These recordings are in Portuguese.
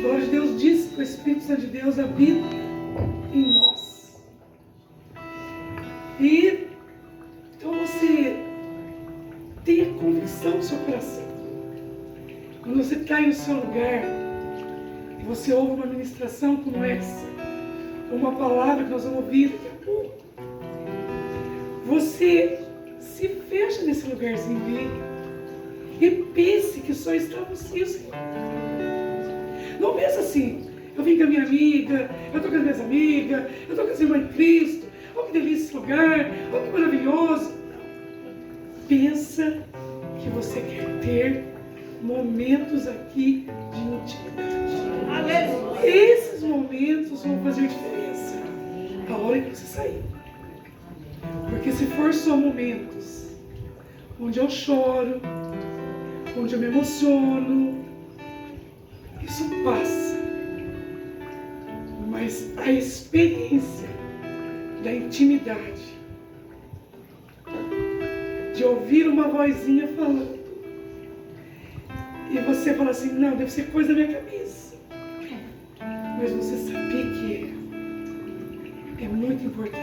A palavra de Deus diz que o Espírito Santo de Deus habita em nós. E então você tenha convicção no seu coração. Quando você cai no seu lugar e você ouve uma ministração como essa, uma palavra que nós vamos ouvir daqui a pouco, você se fecha nesse lugarzinho e pense que só está você, Senhor. Não pensa assim, eu vim com a minha amiga, eu estou com as minhas amigas, eu estou com as irmãs em Cristo, olha que delícia esse lugar, olha que maravilhoso. Pensa que você quer ter momentos aqui de intimidade. Aleluia. Esses momentos vão fazer diferença a hora que você sair. Porque se for só momentos onde eu choro, onde eu me emociono, isso passa. Mas a experiência da intimidade, de ouvir uma vozinha falando, e você fala assim, não, deve ser coisa da minha cabeça. Mas você sabia que é muito importante.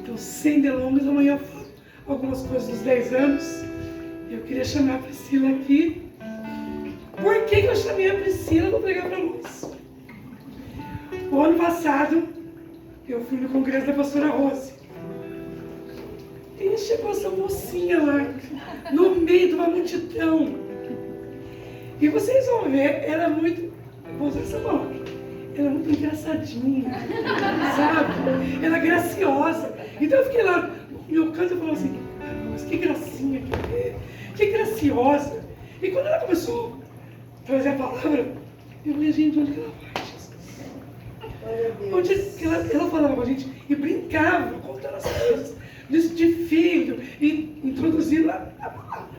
Então, sem delongas, amanhã eu falo algumas coisas dos 10 anos. Eu queria chamar a Priscila aqui. Por que eu chamei a Priscila para pregar para nós? O ano passado, eu fui no congresso da pastora Rose. E chegou essa mocinha lá, no meio de uma multidão. E vocês vão ver, ela é muito, eu vou usar essa palavra, ela é muito engraçadinha, sabe? Ela é graciosa. Então eu fiquei lá, no meu canto, eu falava assim, mas que gracinha que é, que graciosa. E quando ela começou a trazer a palavra, eu falei, gente, onde que ela vai, Jesus? Onde que ela falava com a gente e brincava, contando as coisas de filho e introduzindo a palavra.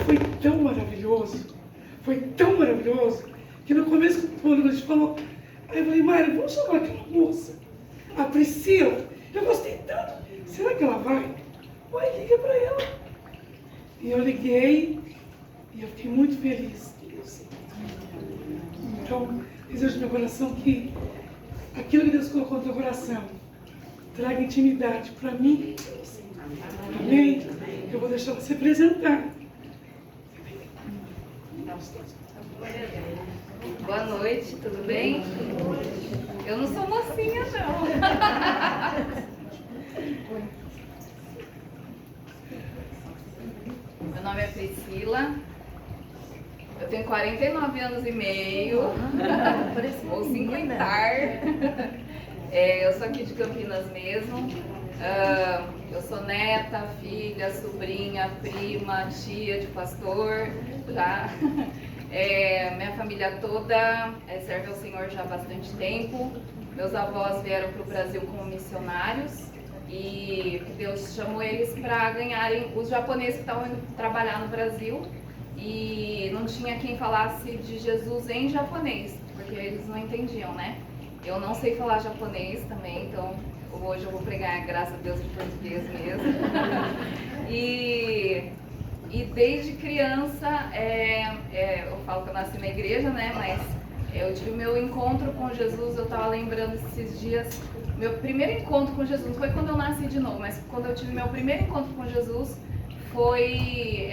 Foi tão maravilhoso, que no começo, quando a gente falou, aí eu falei, Mário, vamos chamar aquela moça, a Priscila. Eu gostei tanto, será que ela vai? Vai, liga para ela. E eu liguei e eu fiquei muito feliz. Então, desejo no meu coração que aquilo que Deus colocou no teu coração traga intimidade para mim. Amém? Eu vou deixar você apresentar. Boa noite, tudo bem? Eu não sou mocinha, não. Meu nome é Priscila. Eu tenho 49 anos e meio. Vou 50. Eu sou aqui de Campinas mesmo. Eu sou neta, filha, sobrinha, prima, tia de pastor, tá? Minha família toda serve ao Senhor já há bastante tempo. Meus avós vieram para o Brasil como missionários e Deus chamou eles para ganharem os japoneses que estavam indo trabalhar no Brasil e não tinha quem falasse de Jesus em japonês, porque eles não entendiam, né? Eu não sei falar japonês também, então hoje eu vou pregar, graças a Deus, em português mesmo. E desde criança, eu falo que eu nasci na igreja, né? Mas eu tive meu encontro com Jesus, eu estava lembrando esses dias, meu primeiro encontro com Jesus, não foi quando eu nasci de novo, mas quando eu tive meu primeiro encontro com Jesus, foi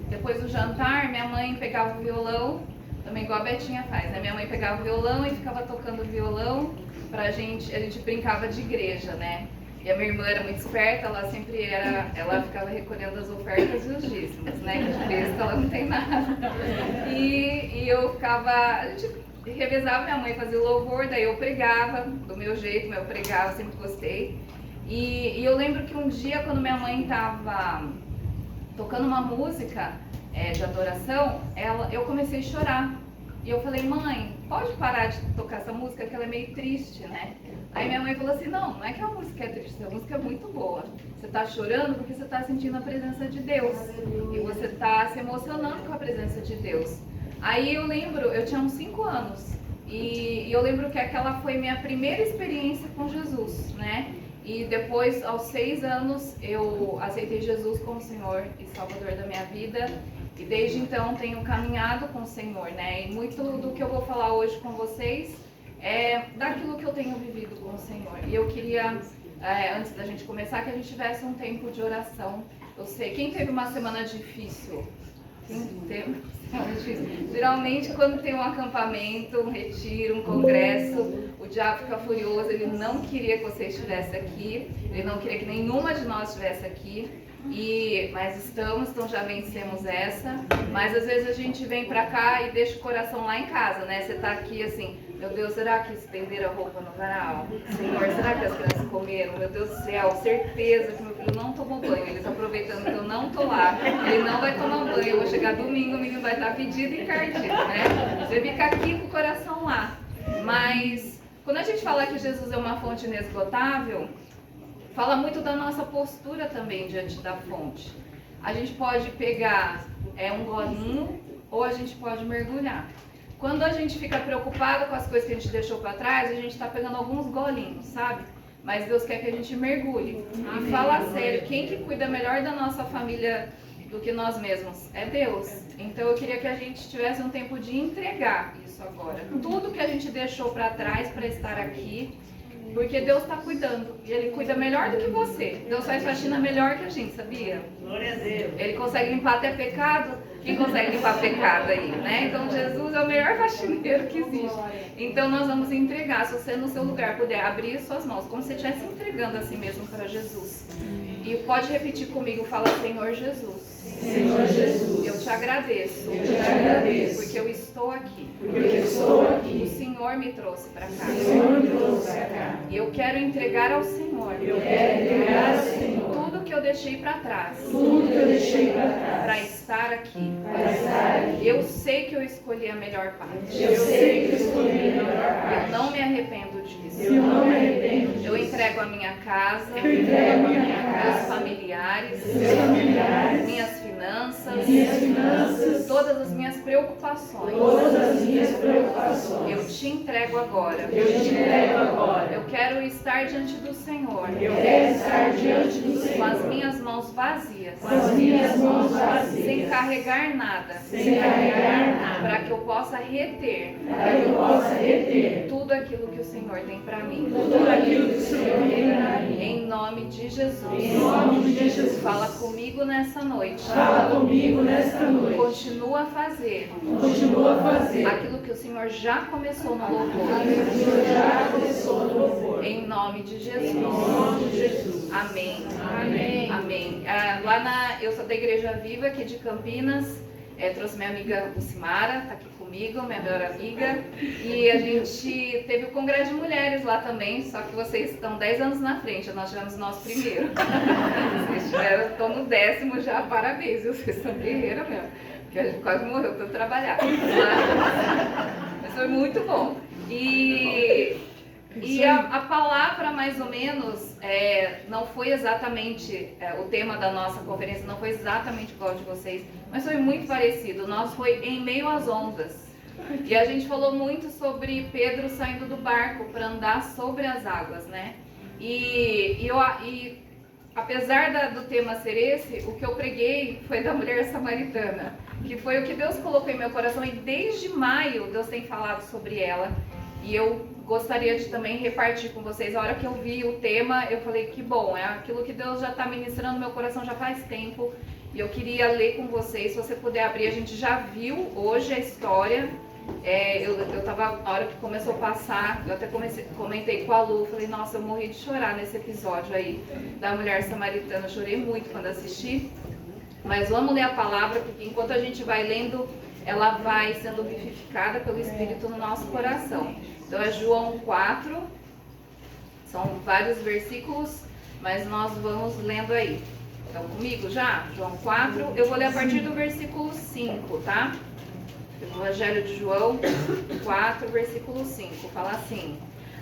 depois do jantar, minha mãe pegava o violão, também igual a Betinha faz, né? Minha mãe pegava o violão e ficava tocando violão pra gente, a gente brincava de igreja, né? E a minha irmã era muito esperta, ela ficava recolhendo as ofertas e os dízimos, né? Que de besta ela não tem nada. E eu ficava, a gente revezava, minha mãe fazia o louvor, daí eu pregava, do meu jeito, eu pregava, sempre gostei. E eu lembro que um dia, quando minha mãe estava tocando uma música de adoração, eu comecei a chorar. E eu falei, mãe, pode parar de tocar essa música, que ela é meio triste, né? Aí minha mãe falou assim, não é que a música é triste, a música é muito boa. Você está chorando porque você está sentindo a presença de Deus. E você está se emocionando com a presença de Deus. Aí eu lembro, eu tinha uns 5 anos. E eu lembro que aquela foi minha primeira experiência com Jesus, né? E depois, aos 6 anos, eu aceitei Jesus como Senhor e Salvador da minha vida. E desde então tenho caminhado com o Senhor, né? E muito do que eu vou falar hoje com vocês é daquilo que eu tenho vivido com o Senhor. E eu queria, antes da gente começar, que a gente tivesse um tempo de oração. Eu sei, quem teve uma semana difícil? Quem teve uma semana difícil? Geralmente, quando tem um acampamento, um retiro, um congresso, o diabo fica furioso, ele não queria que você estivesse aqui, ele não queria que nenhuma de nós estivesse aqui. Mas estamos, então já vencemos essa. Mas às vezes a gente vem pra cá e deixa o coração lá em casa, né? Você tá aqui assim, meu Deus, será que estenderam a roupa no varal? Senhor, será que as crianças comeram? Meu Deus do céu, certeza que meu filho não tomou banho. Ele tá aproveitando que eu não tô lá. Ele não vai tomar banho. Eu vou chegar domingo, o menino vai estar pedido e encardido, né? Você fica aqui com o coração lá. Mas quando a gente fala que Jesus é uma fonte inesgotável, fala muito da nossa postura também diante da fonte. A gente pode pegar um golinho ou a gente pode mergulhar. Quando a gente fica preocupado com as coisas que a gente deixou para trás, a gente está pegando alguns golinhos, sabe? Mas Deus quer que a gente mergulhe. E fala sério, quem que cuida melhor da nossa família do que nós mesmos? É Deus. Então eu queria que a gente tivesse um tempo de entregar isso agora. Tudo que a gente deixou para trás para estar aqui, porque Deus está cuidando. E Ele cuida melhor do que você. Deus faz faxina melhor que a gente, sabia? Glória a Deus. Ele consegue limpar até pecado. Quem consegue limpar pecado aí, né? Então Jesus é o melhor faxineiro que existe. Então nós vamos entregar. Se você no seu lugar puder abrir suas mãos, como se você estivesse entregando a si mesmo para Jesus. E pode repetir comigo, fala: Senhor Jesus. Senhor Jesus, eu te agradeço, porque eu estou aqui. O Senhor me trouxe para cá. E eu quero entregar ao Senhor, tudo que eu deixei para trás, para estar aqui. Eu sei que eu escolhi a melhor parte. Eu não me arrependo disso. Eu entrego a minha casa, meus familiares, minhas finanças, todas as minhas preocupações. Eu te entrego agora. Eu quero estar diante do Senhor. Com as minhas mãos vazias. Sem carregar nada. Para que eu possa reter. Tudo aquilo que o Senhor tem para mim. Em nome de Jesus. Fala comigo nessa noite. Continua a fazer aquilo que o Senhor já começou no louvor. Em nome de Jesus. Amém. Eu sou da Igreja Viva aqui de Campinas. Trouxe minha amiga Lucimara, está aqui comigo, minha melhor amiga. E a gente teve o Congresso de Mulheres lá também, só que vocês estão 10 anos na frente, nós tivemos o nosso primeiro. Vocês estão no 10º já, parabéns, vocês são guerreiras mesmo, porque a gente quase morreu para trabalhar. Mas foi muito bom. E a palavra, mais ou menos, não foi exatamente, o tema da nossa conferência não foi exatamente igual ao de vocês, mas foi muito parecido. Nós foi em meio às ondas. E a gente falou muito sobre Pedro saindo do barco para andar sobre as águas, né? E apesar do tema ser esse, o que eu preguei foi da mulher samaritana, que foi o que Deus colocou em meu coração, e desde maio Deus tem falado sobre ela. E eu gostaria de também repartir com vocês. A hora que eu vi o tema, eu falei que bom, é aquilo que Deus já está ministrando no meu coração já faz tempo. E eu queria ler com vocês, se você puder abrir. A gente já viu hoje a história. Eu tava, a hora que começou a passar, eu até comentei com a Lu, falei, nossa, eu morri de chorar nesse episódio aí da mulher samaritana. Eu chorei muito quando assisti. Mas vamos ler a palavra, porque enquanto a gente vai lendo, ela vai sendo vivificada pelo Espírito no nosso coração. Então é João 4, são vários versículos, mas nós vamos lendo aí. Então comigo já? João 4, eu vou ler a partir do versículo 5, tá? Evangelho de João 4, versículo 5, fala assim: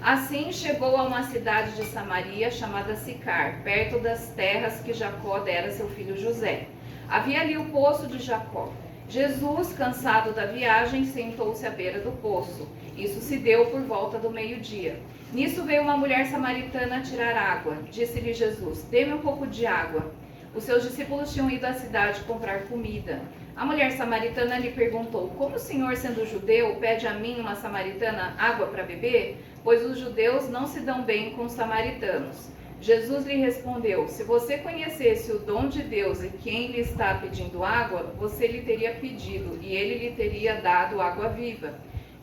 Assim chegou a uma cidade de Samaria chamada Sicar, perto das terras que Jacó dera a seu filho José. Havia ali o poço de Jacó. Jesus, cansado da viagem, sentou-se à beira do poço. Isso se deu por volta do meio-dia. Nisso veio uma mulher samaritana tirar água. Disse-lhe Jesus: Dê-me um pouco de água. Os seus discípulos tinham ido à cidade comprar comida. A mulher samaritana lhe perguntou: como o Senhor, sendo judeu, pede a mim, uma samaritana, água para beber? Pois os judeus não se dão bem com os samaritanos. Jesus lhe respondeu: se você conhecesse o dom de Deus e quem lhe está pedindo água, você lhe teria pedido e ele lhe teria dado água viva.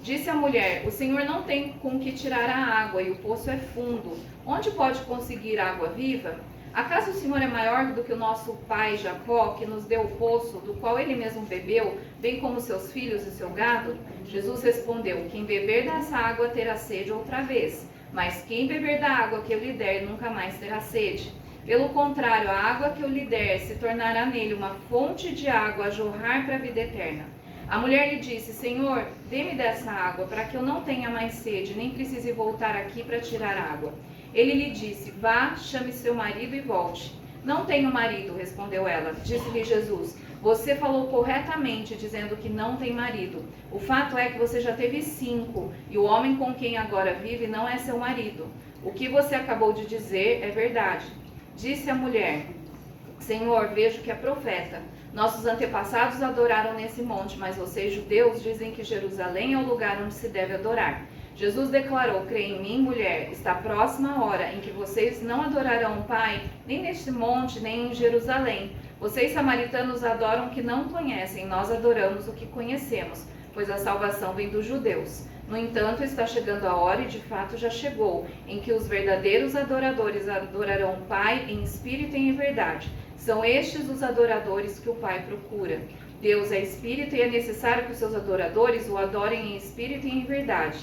Disse a mulher: o Senhor não tem com que tirar a água e o poço é fundo. Onde pode conseguir água viva? Acaso o Senhor é maior do que o nosso pai Jacó, que nos deu o poço, do qual ele mesmo bebeu, bem como seus filhos e seu gado? Jesus respondeu: quem beber dessa água terá sede outra vez, mas quem beber da água que eu lhe der nunca mais terá sede. Pelo contrário, a água que eu lhe der se tornará nele uma fonte de água a jorrar para a vida eterna. A mulher lhe disse: Senhor, dê-me dessa água, para que eu não tenha mais sede, nem precise voltar aqui para tirar água. Ele lhe disse: vá, chame seu marido e volte. Não tenho marido, respondeu ela. Disse-lhe Jesus: você falou corretamente, dizendo que não tem marido. O fato é que você já teve 5, e o homem com quem agora vive não é seu marido. O que você acabou de dizer é verdade. Disse a mulher: Senhor, vejo que é profeta. Nossos antepassados adoraram nesse monte, mas vocês, judeus, dizem que Jerusalém é o lugar onde se deve adorar. Jesus declarou: crê em mim, mulher, está próxima a hora em que vocês não adorarão o Pai, nem neste monte, nem em Jerusalém. Vocês, samaritanos, adoram o que não conhecem, nós adoramos o que conhecemos, pois a salvação vem dos judeus. No entanto, está chegando a hora, e de fato já chegou, em que os verdadeiros adoradores adorarão o Pai em espírito e em verdade. São estes os adoradores que o Pai procura. Deus é espírito e é necessário que os seus adoradores o adorem em espírito e em verdade.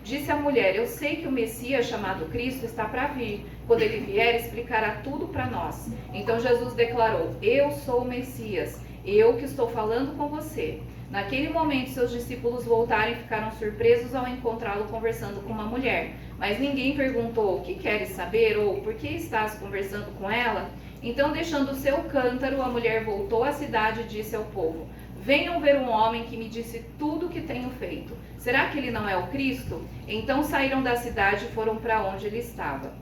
Disse a mulher: eu sei que o Messias, chamado Cristo, está para vir. Quando ele vier, explicará tudo para nós. Então Jesus declarou: eu sou o Messias, eu que estou falando com você. Naquele momento, seus discípulos voltaram e ficaram surpresos ao encontrá-lo conversando com uma mulher. Mas ninguém perguntou: o que queres saber? Ou por que estás conversando com ela? Então, deixando o seu cântaro, a mulher voltou à cidade e disse ao povo: venham ver um homem que me disse tudo o que tenho feito. Será que ele não é o Cristo? Então saíram da cidade e foram para onde ele estava.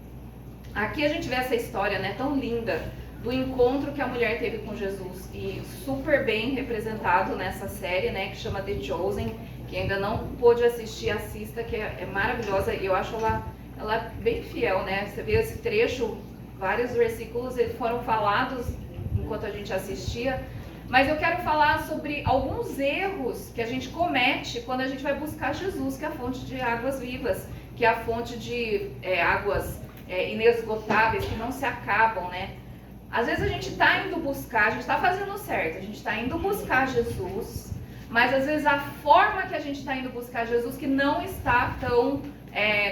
Aqui a gente vê essa história, né, tão linda, do encontro que a mulher teve com Jesus, e super bem representado nessa série, né, que chama The Chosen. Quem ainda não pôde assistir, assista, que é maravilhosa, e eu acho ela bem fiel, né? Você vê esse trecho, vários versículos eles foram falados enquanto a gente assistia. Mas eu quero falar sobre alguns erros que a gente comete quando a gente vai buscar Jesus, que é a fonte de águas vivas, que é a fonte de águas inesgotáveis, que não se acabam, né? Às vezes a gente está indo buscar, a gente está fazendo certo, a gente está indo buscar Jesus, mas às vezes a forma que a gente está indo buscar Jesus que não está tão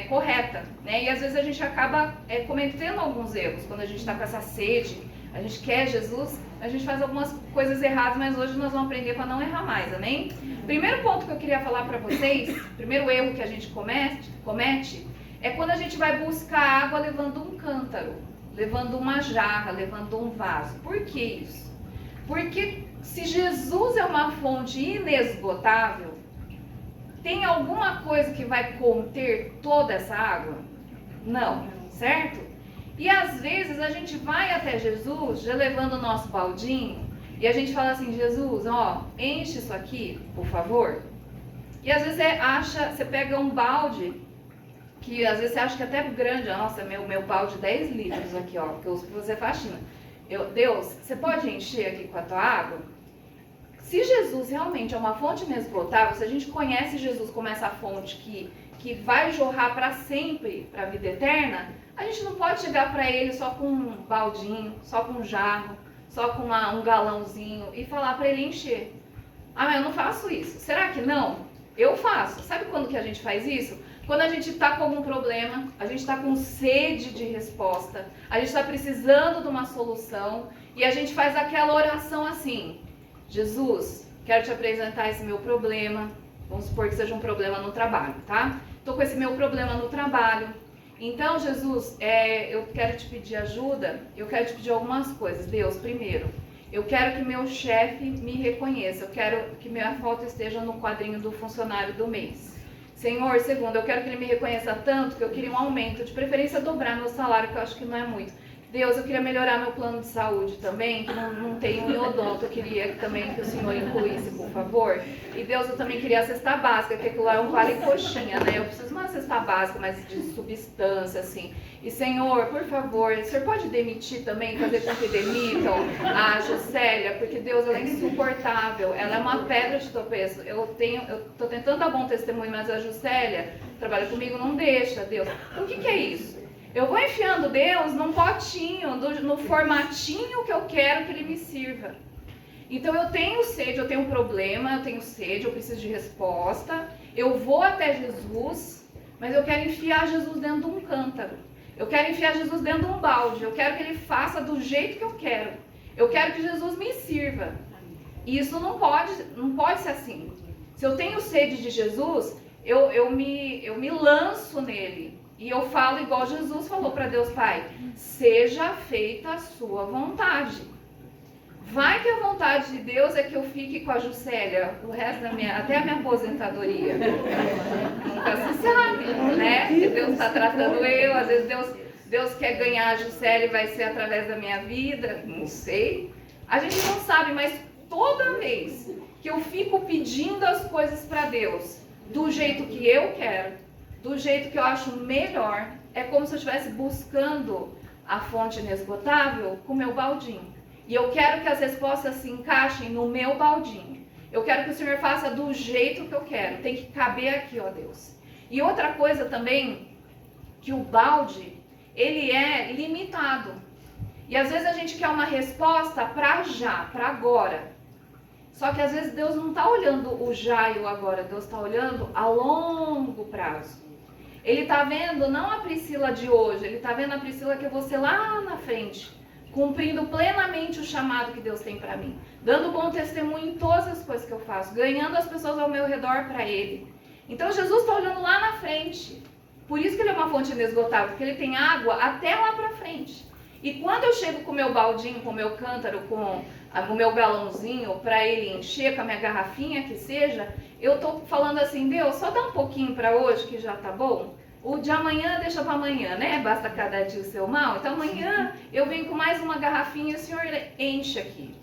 correta, né? E às vezes a gente acaba cometendo alguns erros quando a gente está com essa sede. A gente quer Jesus, a gente faz algumas coisas erradas, mas hoje nós vamos aprender para não errar mais, amém? Primeiro ponto que eu queria falar para vocês, primeiro erro que a gente comete, é quando a gente vai buscar água levando um cântaro, levando uma jarra, levando um vaso. Por que isso? Porque se Jesus é uma fonte inesgotável, tem alguma coisa que vai conter toda essa água? Não, certo? E às vezes a gente vai até Jesus já levando o nosso baldinho e a gente fala assim: Jesus, ó, enche isso aqui, por favor. E às vezes você pega um balde que às vezes você acha que é até grande. Nossa, meu balde 10 litros aqui, ó, que eu uso para fazer faxina. Deus, você pode encher aqui com a tua água? Se Jesus realmente é uma fonte inesgotável, se a gente conhece Jesus como essa fonte que vai jorrar para sempre, para a vida eterna, a gente não pode chegar para ele só com um baldinho, só com um jarro, só com um galãozinho e falar para ele encher. Ah, mas eu não faço isso. Será que não? Eu faço. Sabe quando que a gente faz isso? Quando a gente está com algum problema, a gente está com sede de resposta, a gente está precisando de uma solução e a gente faz aquela oração assim: Jesus, quero te apresentar esse meu problema. Vamos supor que seja um problema no trabalho, tá? Estou com esse meu problema no trabalho. Então, Jesus, eu quero te pedir ajuda, eu quero te pedir algumas coisas. Deus, primeiro, eu quero que meu chefe me reconheça, eu quero que minha foto esteja no quadrinho do funcionário do mês. Senhor, segundo, eu quero que ele me reconheça tanto que eu queria um aumento, de preferência dobrar meu salário, que eu acho que não é muito. Deus, eu queria melhorar meu plano de saúde também, que não tem um odonto, eu queria também que o Senhor incluísse, por favor. E Deus, eu também queria a cesta básica, que aquilo lá é um vale coxinha, né? Eu preciso de uma cesta básica, mas de substância, assim. E Senhor, por favor, o Senhor pode demitir também, fazer com que demitam a Juscelia, porque Deus, ela é insuportável, ela é uma pedra de tropeço. Eu tô tentando dar bom testemunho, mas a Juscelia trabalha comigo, não deixa, Deus. Então o que é isso? Eu vou enfiando Deus num potinho, no formatinho que eu quero que Ele me sirva. Então eu tenho sede, eu tenho um problema, eu tenho sede, eu preciso de resposta. Eu vou até Jesus, mas eu quero enfiar Jesus dentro de um cântaro. Eu quero enfiar Jesus dentro de um balde. Eu quero que Ele faça do jeito que eu quero. Eu quero que Jesus me sirva. E isso não pode ser assim. Se eu tenho sede de Jesus, eu me lanço nele. E eu falo igual Jesus falou para Deus Pai, seja feita a sua vontade. Vai que a vontade de Deus é que eu fique com a Juscelia o resto até a minha aposentadoria. Nunca se sabe, né? Que Deus está tratando eu, às vezes Deus quer ganhar a Juscelia e vai ser através da minha vida, não sei. A gente não sabe, mas toda vez que eu fico pedindo as coisas para Deus do jeito que eu quero, do jeito que eu acho melhor, é como se eu estivesse buscando a fonte inesgotável com o meu baldinho. E eu quero que as respostas se encaixem no meu baldinho. Eu quero que o Senhor faça do jeito que eu quero. Tem que caber aqui, ó Deus. E outra coisa também, que o balde, ele é limitado. E às vezes a gente quer uma resposta para já, para agora. Só que às vezes Deus não está olhando o já e o agora. Deus está olhando a longo prazo. Ele está vendo não a Priscila de hoje, ele está vendo a Priscila que eu vou ser lá na frente, cumprindo plenamente o chamado que Deus tem para mim, dando bom testemunho em todas as coisas que eu faço, ganhando as pessoas ao meu redor para Ele. Então Jesus está olhando lá na frente, por isso que Ele é uma fonte inesgotável, porque Ele tem água até lá para frente. E quando eu chego com o meu baldinho, com o meu cântaro, com o meu galãozinho, para ele encher, com a minha garrafinha que seja, eu tô falando assim, Deus, só dá um pouquinho para hoje que já tá bom. O de amanhã deixa para amanhã, né? Basta cada dia o seu mal. Então amanhã eu venho com mais uma garrafinha e o Senhor enche aqui.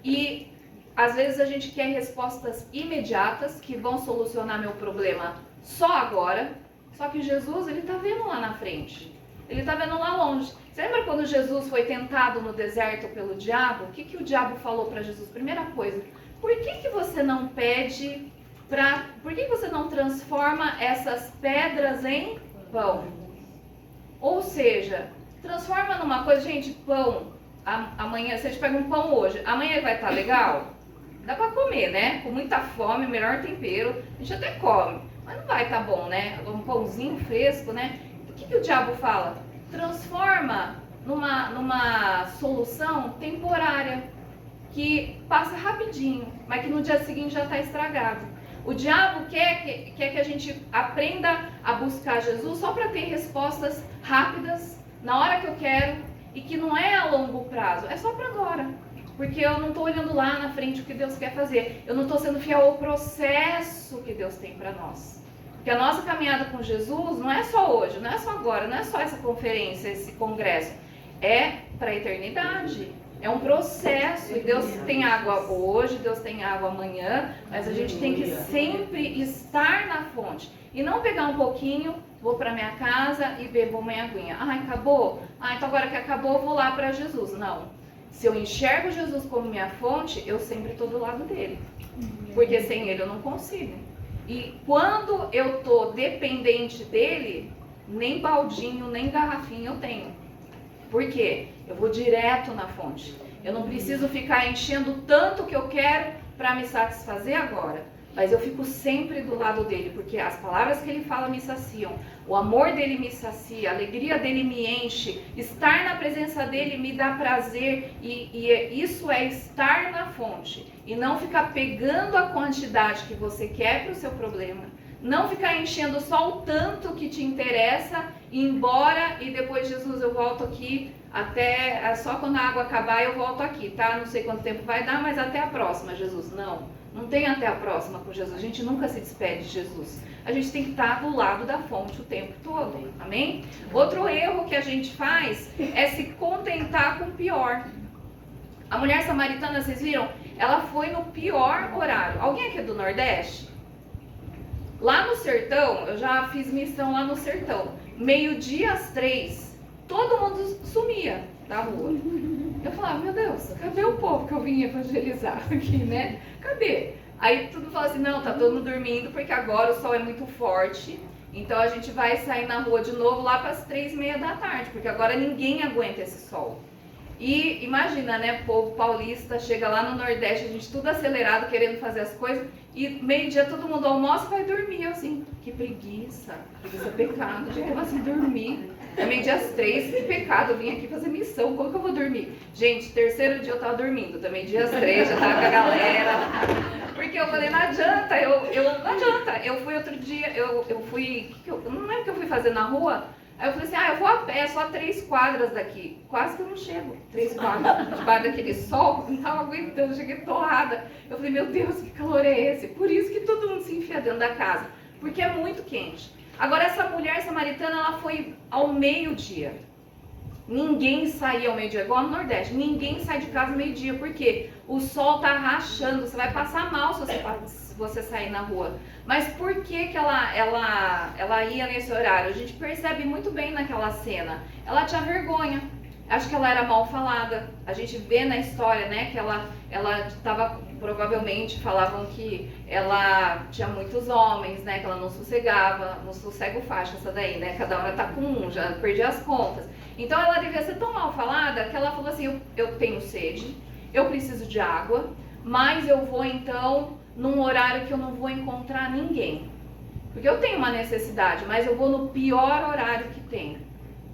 E às vezes a gente quer respostas imediatas que vão solucionar meu problema só agora. Só que Jesus, ele tá vendo lá na frente. Ele tá vendo lá longe. Você lembra quando Jesus foi tentado no deserto pelo diabo? O que o diabo falou para Jesus? Primeira coisa, por que você não pede por que você não transforma essas pedras em pão? Ou seja, transforma numa coisa, gente, pão. Amanhã, se a gente pega um pão hoje, amanhã ele vai estar legal? Dá para comer, né? Com muita fome, melhor tempero, a gente até come. Mas não vai estar bom, né? Um pãozinho fresco, né? O que o diabo fala? Transforma numa solução temporária, que passa rapidinho, mas que no dia seguinte já está estragado. O diabo quer que a gente aprenda a buscar Jesus só para ter respostas rápidas, na hora que eu quero, e que não é a longo prazo, é só para agora. Porque eu não estou olhando lá na frente o que Deus quer fazer. Eu não estou sendo fiel ao processo que Deus tem para nós. Porque a nossa caminhada com Jesus não é só hoje, não é só agora, não é só essa conferência, esse congresso. É para a eternidade. É um processo, e Deus tem água hoje, Deus tem água amanhã, mas a gente tem que sempre estar na fonte. E não pegar um pouquinho, vou para minha casa e bebo minha aguinha. Ai, acabou? Ah, então agora que acabou, eu vou lá para Jesus. Não. Se eu enxergo Jesus como minha fonte, eu sempre estou do lado dele. Porque sem ele eu não consigo. E quando eu estou dependente dele, nem baldinho, nem garrafinha eu tenho. Por quê? Eu vou direto na fonte. Eu não preciso ficar enchendo tanto que eu quero para me satisfazer agora. Mas eu fico sempre do lado dele, porque as palavras que ele fala me saciam. O amor dele me sacia, a alegria dele me enche. Estar na presença dele me dá prazer. E isso é estar na fonte. E não ficar pegando a quantidade que você quer para o seu problema. Não ficar enchendo só o tanto que te interessa, ir embora e depois, Jesus, eu volto aqui só quando a água acabar eu volto aqui, tá? Não sei quanto tempo vai dar, mas até a próxima, Jesus. Não, Não tem até a próxima com Jesus. A gente nunca se despede de Jesus. A gente tem que estar do lado da fonte o tempo todo. Amém? Outro erro que a gente faz é se contentar com o pior. A mulher samaritana, vocês viram? Ela foi no pior horário. Alguém aqui é do Nordeste? Lá no sertão, eu já fiz missão lá no sertão. 12:00 às 3, todo mundo sumia da rua. Eu falava, meu Deus, cadê o povo que eu vim evangelizar aqui, né? Cadê? Aí tudo fala assim, não, tá todo mundo dormindo porque agora o sol é muito forte. Então a gente vai sair na rua de novo lá para as 3:30 da tarde, porque agora ninguém aguenta esse sol. E imagina, né, o povo paulista chega lá no Nordeste, a gente tudo acelerado, querendo fazer as coisas, e meio-dia todo mundo almoça e vai dormir. Eu assim, que preguiça é pecado, gente, como assim dormir? É meio-dia às 3, que pecado, eu vim aqui fazer missão, como que eu vou dormir? Gente, terceiro dia eu tava dormindo, da meio-dia às 3, já tava com a galera, porque eu falei, não adianta, não adianta. Eu fui outro dia, eu não lembro o que eu fui fazer na rua. Aí eu falei assim, eu vou a pé, só 3 quadras daqui. Quase que eu não chego. 3 quadras, debaixo daquele sol, não estava aguentando, cheguei torrada. Eu falei, meu Deus, que calor é esse? Por isso que todo mundo se enfia dentro da casa, porque é muito quente. Agora essa mulher samaritana, ela foi ao meio-dia. Ninguém saía ao meio-dia, igual no Nordeste. Ninguém sai de casa ao meio-dia, porque o sol tá rachando, você vai passar mal se você sair na rua. Mas por que ela ia nesse horário? A gente percebe muito bem naquela cena. Ela tinha vergonha. Acho que ela era mal falada. A gente vê na história, né, que ela estava, provavelmente, falavam que ela tinha muitos homens, né, que ela não sossegava, não sossego faixa essa daí, né, cada hora tá com um, já perdi as contas. Então ela devia ser tão mal falada que ela falou assim, eu tenho sede, eu preciso de água, mas eu vou então num horário que eu não vou encontrar ninguém. Porque eu tenho uma necessidade, mas eu vou no pior horário que tem.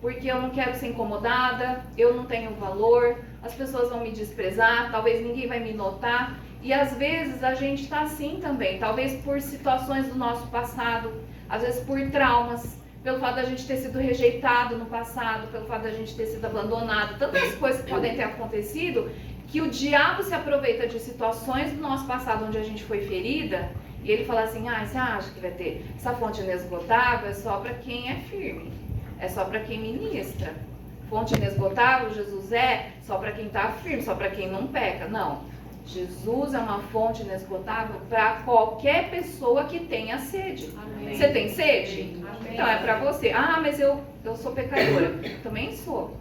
Porque eu não quero ser incomodada, eu não tenho valor, as pessoas vão me desprezar, talvez ninguém vai me notar. E às vezes a gente está assim também, talvez por situações do nosso passado, às vezes por traumas, pelo fato da gente ter sido rejeitado no passado, pelo fato da gente ter sido abandonado, tantas coisas que podem ter acontecido, que o diabo se aproveita de situações do nosso passado onde a gente foi ferida, e ele fala assim, você acha que vai ter essa fonte inesgotável? É só para quem é firme, é só para quem ministra. Fonte inesgotável, Jesus é só para quem está firme, só para quem não peca. Não, Jesus é uma fonte inesgotável para qualquer pessoa que tenha sede. Amém. Você tem sede? Amém. Então é para você. Mas eu sou pecadora. Também sou.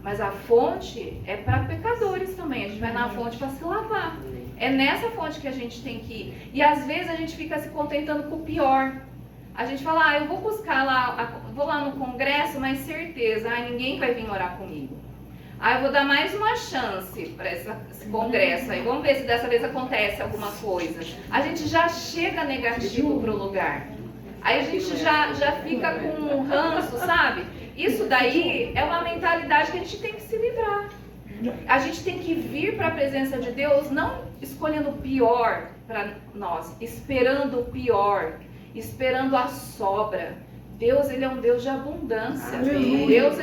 Mas a fonte é para pecadores também. A gente vai na fonte para se lavar. É nessa fonte que a gente tem que ir. E às vezes a gente fica se contentando com o pior. A gente fala, eu vou buscar lá, vou lá no congresso, mas certeza, ninguém vai vir orar comigo. Eu vou dar mais uma chance para esse congresso. Aí vamos ver se dessa vez acontece alguma coisa. A gente já chega negativo para o lugar. Aí a gente já fica com um ranço, sabe? Isso daí é uma mentalidade que a gente tem que se livrar. A gente tem que vir para a presença de Deus, não escolhendo o pior para nós, esperando o pior, esperando a sobra. Deus, ele é um Deus de abundância. Deus,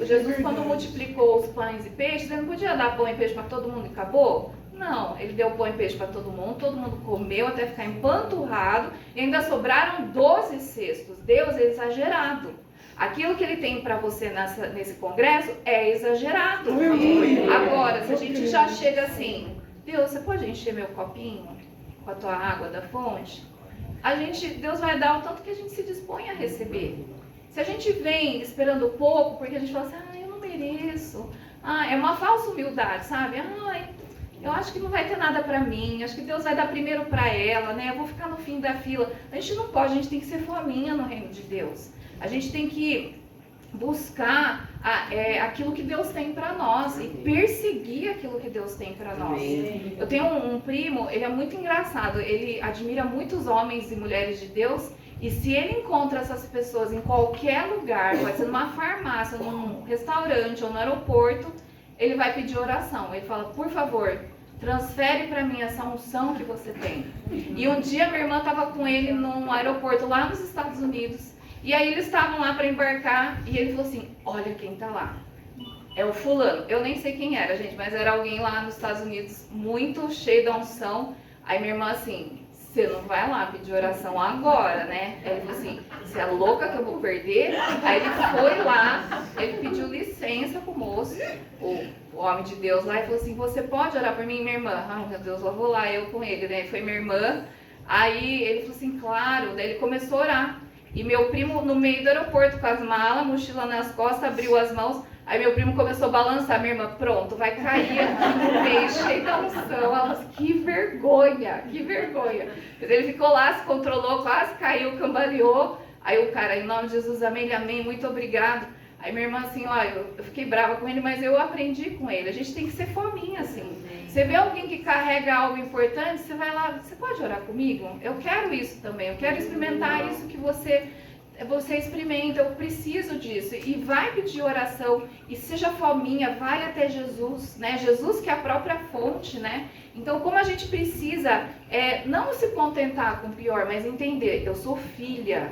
Jesus, quando multiplicou os pães e peixes, ele não podia dar pão e peixe para todo mundo e acabou? Não, ele deu pão e peixe para todo mundo comeu até ficar empanturrado e ainda sobraram 12 cestos. Deus é exagerado. Aquilo que ele tem para você nesse congresso é exagerado. Agora, se a gente já chega assim, Deus, você pode encher meu copinho com a tua água da fonte? Deus vai dar o tanto que a gente se dispõe a receber. Se a gente vem esperando pouco, porque a gente fala assim, eu não mereço. É uma falsa humildade, sabe? Eu acho que não vai ter nada para mim, acho que Deus vai dar primeiro para ela, né? Eu vou ficar no fim da fila. A gente não pode, a gente tem que ser fominha no reino de Deus. A gente tem que buscar aquilo que Deus tem para nós e perseguir aquilo que Deus tem para nós. Eu tenho um primo, ele é muito engraçado, ele admira muitos homens e mulheres de Deus e se ele encontra essas pessoas em qualquer lugar, pode ser numa farmácia, num restaurante ou no aeroporto, ele vai pedir oração. Ele fala, por favor, transfere para mim essa unção que você tem. E um dia minha irmã estava com ele num aeroporto lá nos Estados Unidos. E aí eles estavam lá para embarcar e ele falou assim, olha quem tá lá. É o fulano. Eu nem sei quem era, gente, mas era alguém lá nos Estados Unidos muito cheio da unção. Aí minha irmã assim, você não vai lá pedir oração agora, né? Aí ele falou assim, você é louca que eu vou perder? Aí ele foi lá, ele pediu licença pro moço, o homem de Deus lá, e falou assim, você pode orar por mim, minha irmã? Ai meu Deus, lá vou lá, eu com ele, né? Foi minha irmã. Aí ele falou assim, claro, daí ele começou a orar. E meu primo no meio do aeroporto com as malas, mochila nas costas, abriu as mãos. Aí meu primo começou a balançar, minha irmã, pronto, vai cair aqui no meio, cheio da unção. Ela disse, que vergonha, que vergonha. Mas ele ficou lá, se controlou, quase caiu, cambaleou. Aí o cara, em nome de Jesus, amém, amém, muito obrigado. Aí minha irmã assim, ó, eu fiquei brava com ele, mas eu aprendi com ele. A gente tem que ser fominha, assim. Você vê alguém que carrega algo importante, você vai lá, você pode orar comigo? Eu quero isso também, eu quero experimentar isso que você experimenta, eu preciso disso. E vai pedir oração, e seja fominha, vai até Jesus, né? Jesus que é a própria fonte, né? Então, como a gente precisa não se contentar com o pior, mas entender, eu sou filha.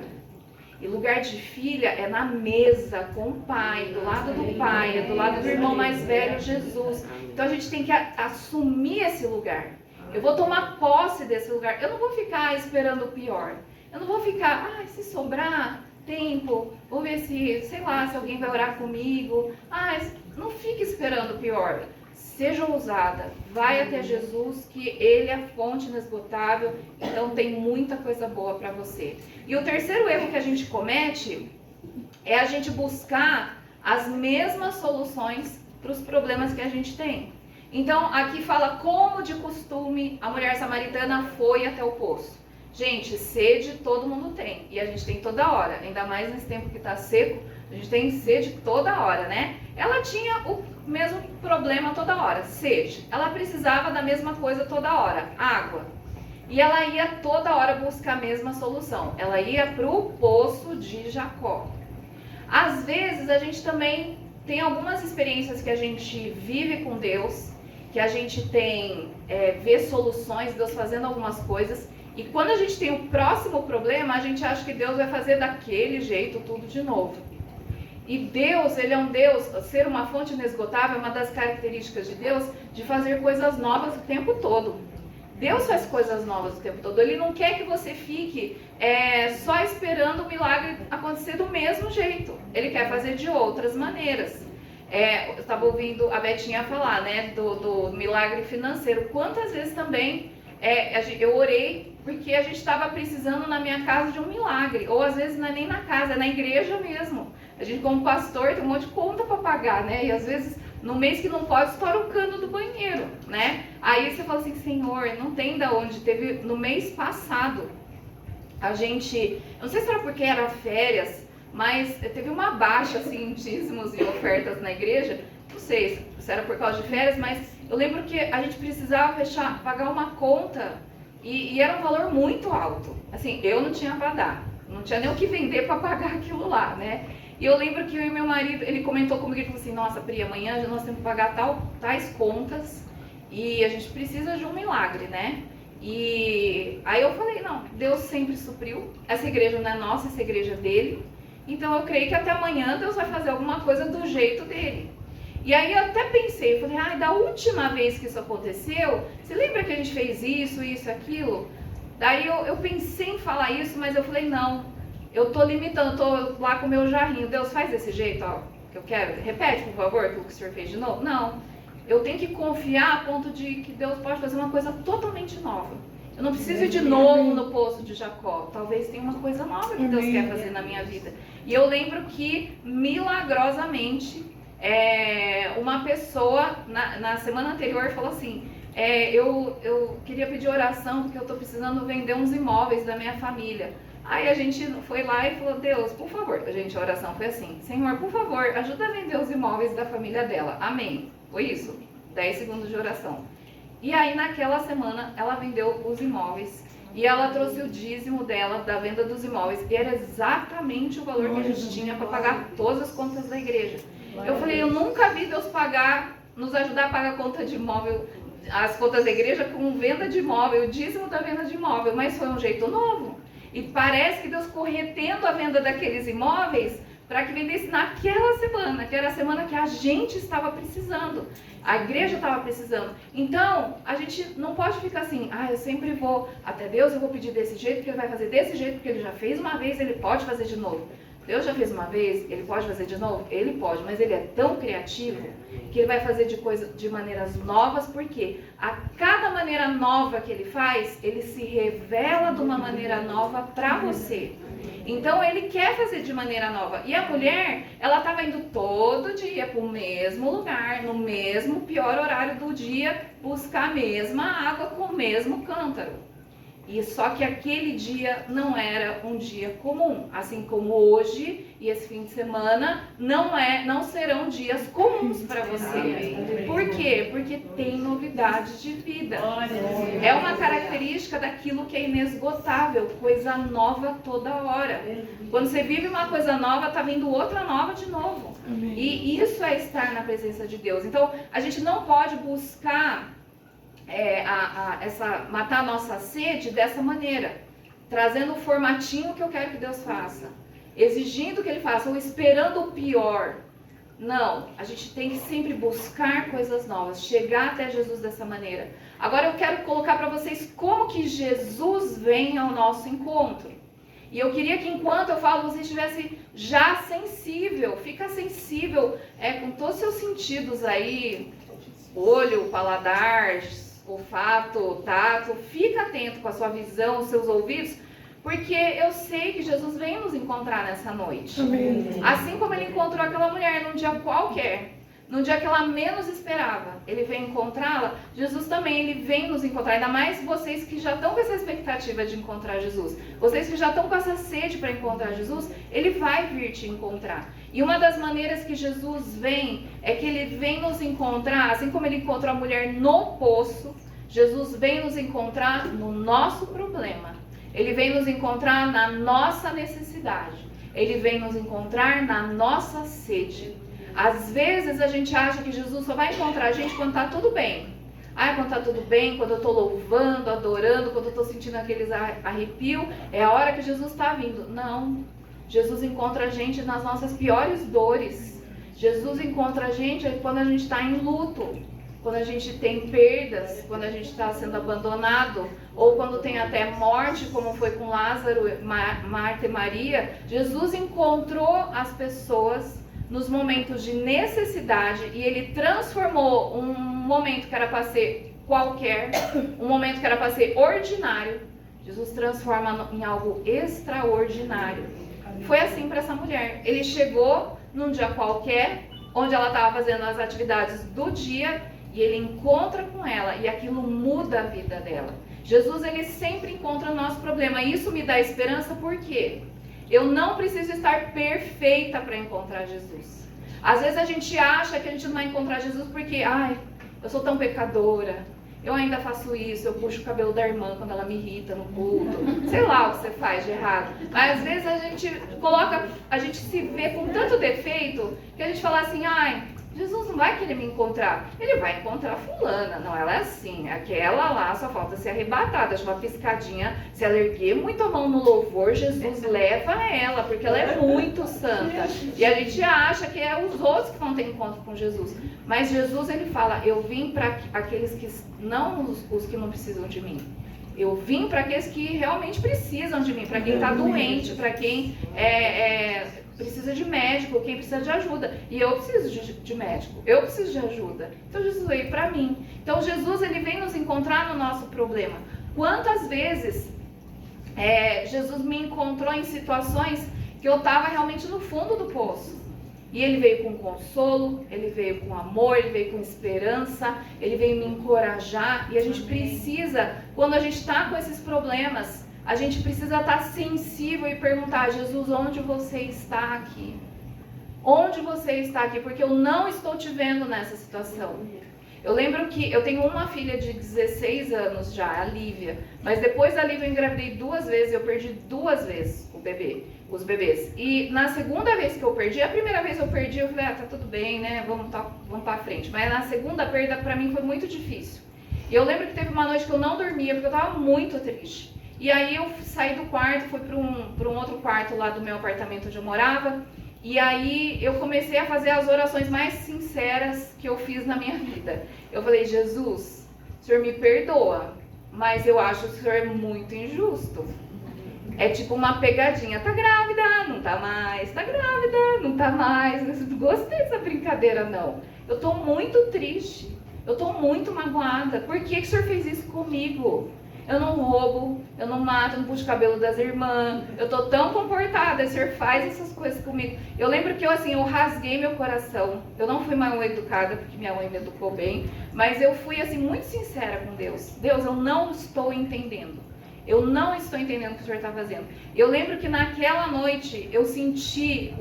E lugar de filha é na mesa, com o pai, do lado do pai, do lado do irmão mais velho, Jesus. Então a gente tem que assumir esse lugar. Eu vou tomar posse desse lugar. Eu não vou ficar esperando o pior. Eu não vou ficar, se sobrar tempo, vou ver se, sei lá, se alguém vai orar comigo. Não fique esperando o pior. Seja ousada, vai até Jesus, que Ele é a fonte inesgotável, então tem muita coisa boa para você. E o terceiro erro que a gente comete é a gente buscar as mesmas soluções para os problemas que a gente tem. Então, aqui fala como de costume a mulher samaritana foi até o poço. Gente, sede todo mundo tem, e a gente tem toda hora, ainda mais nesse tempo que está seco, a gente tem sede toda hora, né? Ela tinha o mesmo problema toda hora, sede. Ela precisava da mesma coisa toda hora, água. E ela ia toda hora buscar a mesma solução. Ela ia para o poço de Jacó. Às vezes a gente também tem algumas experiências que a gente vive com Deus, que a gente vê soluções, Deus fazendo algumas coisas. E quando a gente tem o próximo problema, a gente acha que Deus vai fazer daquele jeito tudo de novo. E Deus, Ele é um Deus, ser uma fonte inesgotável é uma das características de Deus, de fazer coisas novas o tempo todo. Deus faz coisas novas o tempo todo. Ele não quer que você fique só esperando o milagre acontecer do mesmo jeito. Ele quer fazer de outras maneiras. Eu estava ouvindo a Betinha falar, né, do milagre financeiro. Quantas vezes também eu orei porque a gente estava precisando na minha casa de um milagre. Ou às vezes não é nem na casa, é na igreja mesmo. A gente como pastor tem um monte de conta para pagar, né? E às vezes no mês que não pode, estoura o cano do banheiro, né? Aí você fala assim, Senhor, não tem da onde. Teve no mês passado, a gente, não sei se era porque era férias, mas teve uma baixa assim, em dízimos e ofertas na igreja. Não sei se era por causa de férias, mas eu lembro que a gente precisava pagar uma conta e era um valor muito alto. Assim, eu não tinha para dar, não tinha nem o que vender para pagar aquilo lá, né? E eu lembro que eu e meu marido, ele comentou comigo, ele falou assim, nossa, Pri, amanhã nós temos que pagar tais contas e a gente precisa de um milagre, né? E aí eu falei, não, Deus sempre supriu, essa igreja não é nossa, essa igreja é dele, então eu creio que até amanhã Deus vai fazer alguma coisa do jeito dele. E aí eu até pensei, falei, da última vez que isso aconteceu, você lembra que a gente fez isso, aquilo? Daí eu pensei em falar isso, mas eu falei, não. Eu tô limitando, tô lá com o meu jarrinho. Deus, faz desse jeito, ó, que eu quero. Repete, por favor, aquilo que o senhor fez de novo. Não. Eu tenho que confiar a ponto de que Deus pode fazer uma coisa totalmente nova. Eu não preciso ir de novo no poço de Jacó. Talvez tenha uma coisa nova que Deus quer fazer na minha vida. E eu lembro que, milagrosamente, uma pessoa, na semana anterior, falou assim, eu queria pedir oração porque eu tô precisando vender uns imóveis da minha família. Aí a gente foi lá e falou, Deus, por favor, a oração foi assim, Senhor, por favor, ajuda a vender os imóveis da família dela, amém, foi isso, 10 segundos de oração. E aí naquela semana ela vendeu os imóveis e ela trouxe o dízimo dela da venda dos imóveis e era exatamente o valor que a gente tinha para pagar todas as contas da igreja. Eu falei, eu nunca vi Deus nos ajudar a pagar a conta de imóvel, as contas da igreja com venda de imóvel, o dízimo da venda de imóvel, mas foi um jeito novo. E parece que Deus corretendo a venda daqueles imóveis para que vendesse naquela semana, que era a semana que a gente estava precisando, a igreja estava precisando. Então, a gente não pode ficar assim, eu sempre vou até Deus, eu vou pedir desse jeito, porque Ele vai fazer desse jeito, porque Ele já fez uma vez, Ele pode fazer de novo. Deus já fez uma vez, Ele pode fazer de novo? Ele pode, mas Ele é tão criativo que Ele vai fazer de maneiras novas, porque a cada maneira nova que Ele faz, Ele se revela de uma maneira nova para você. Então Ele quer fazer de maneira nova. E a mulher, ela estava indo todo dia para o mesmo lugar, no mesmo pior horário do dia, buscar a mesma água com o mesmo cântaro. E só que aquele dia não era um dia comum, assim como hoje e esse fim de semana não serão dias comuns para você. Por quê? Porque tem novidade de vida. É uma característica daquilo que é inesgotável, coisa nova toda hora. Quando você vive uma coisa nova, tá vindo outra nova de novo. E isso é estar na presença de Deus. Então, a gente não pode buscar matar a nossa sede dessa maneira, trazendo o formatinho que eu quero que Deus faça, exigindo que Ele faça, ou esperando o pior. Não, a gente tem que sempre buscar coisas novas, chegar até Jesus dessa maneira. Agora eu quero colocar para vocês como que Jesus vem ao nosso encontro. E eu queria que enquanto eu falo, você estivesse já sensível, fica sensível com todos os seus sentidos aí, olho, paladar, olfato, tato, fica atento com a sua visão, os seus ouvidos, porque eu sei que Jesus vem nos encontrar nessa noite. Amém. Assim como Ele encontrou aquela mulher num dia qualquer, num dia que ela menos esperava, Ele vem encontrá-la. Jesus também, Ele vem nos encontrar, ainda mais vocês que já estão com essa expectativa de encontrar Jesus, vocês que já estão com essa sede para encontrar Jesus, Ele vai vir te encontrar. E uma das maneiras que Jesus vem, é que Ele vem nos encontrar, assim como Ele encontrou a mulher no poço, Jesus vem nos encontrar no nosso problema. Ele vem nos encontrar na nossa necessidade. Ele vem nos encontrar na nossa sede. Às vezes a gente acha que Jesus só vai encontrar a gente quando está tudo bem. Quando está tudo bem, quando eu estou louvando, adorando, quando eu estou sentindo aqueles arrepios, é a hora que Jesus está vindo. Não. Jesus encontra a gente nas nossas piores dores. Jesus encontra a gente quando a gente está em luto, quando a gente tem perdas, quando a gente está sendo abandonado, ou quando tem até morte, como foi com Lázaro, Marta e Maria. Jesus encontrou as pessoas nos momentos de necessidade e Ele transformou um momento que era para ser qualquer, um momento que era para ser ordinário, Jesus transforma em algo extraordinário. Foi assim para essa mulher. Ele chegou num dia qualquer, onde ela estava fazendo as atividades do dia, e Ele encontra com ela, e aquilo muda a vida dela. Jesus, Ele sempre encontra o nosso problema. E isso me dá esperança, porque eu não preciso estar perfeita para encontrar Jesus. Às vezes a gente acha que a gente não vai encontrar Jesus porque, eu sou tão pecadora, eu ainda faço isso, eu puxo o cabelo da irmã quando ela me irrita no culto, sei lá o que você faz de errado. Mas às vezes a gente se vê com tanto defeito que a gente fala assim, Jesus não vai querer me encontrar, Ele vai encontrar fulana. Não, ela é assim, aquela lá só falta ser arrebatada, uma piscadinha, se ela erguer muito a mão no louvor, Jesus leva ela, porque ela é muito santa. E a gente acha que é os outros que vão ter encontro com Jesus. Mas Jesus, Ele fala, eu vim para aqueles que não os que não precisam de mim. Eu vim para aqueles que realmente precisam de mim, para quem está doente, para quem precisa de médico, quem precisa de ajuda. E eu preciso de médico, eu preciso de ajuda. Então Jesus veio para mim. Então Jesus, Ele vem nos encontrar no nosso problema. Quantas vezes Jesus me encontrou em situações que eu estava realmente no fundo do poço. E Ele veio com consolo, Ele veio com amor, Ele veio com esperança, Ele veio me encorajar. E a gente precisa, quando a gente está com esses problemas, a gente precisa estar sensível e perguntar, Jesus, onde você está aqui? Onde você está aqui? Porque eu não estou te vendo nessa situação. Eu lembro que eu tenho uma filha de 16 anos já, a Lívia. Mas depois da Lívia eu engravidei 2 vezes, eu perdi 2 vezes os bebês. E na segunda vez que eu perdi, a primeira vez eu perdi, eu falei, tá tudo bem, né? Vamos pra frente. Mas na segunda perda, pra mim, foi muito difícil. E eu lembro que teve uma noite que eu não dormia, porque eu tava muito triste. E aí eu saí do quarto, fui para um outro quarto lá do meu apartamento onde eu morava. E aí eu comecei a fazer as orações mais sinceras que eu fiz na minha vida. Eu falei, Jesus, o Senhor me perdoa, mas eu acho o Senhor muito injusto. É tipo uma pegadinha, tá grávida, não tá mais, tá grávida, não tá mais. Eu não gostei dessa brincadeira, não. Eu tô muito triste, eu tô muito magoada. Por que o Senhor fez isso comigo? Eu não roubo, eu não mato, eu não puxo o cabelo das irmãs, eu tô tão comportada, o Senhor faz essas coisas comigo. Eu lembro que eu rasguei meu coração. Eu não fui mal educada, porque minha mãe me educou bem, mas eu fui muito sincera com Deus. Deus, eu não estou entendendo. Eu não estou entendendo o que o Senhor está fazendo. Eu lembro que naquela noite eu senti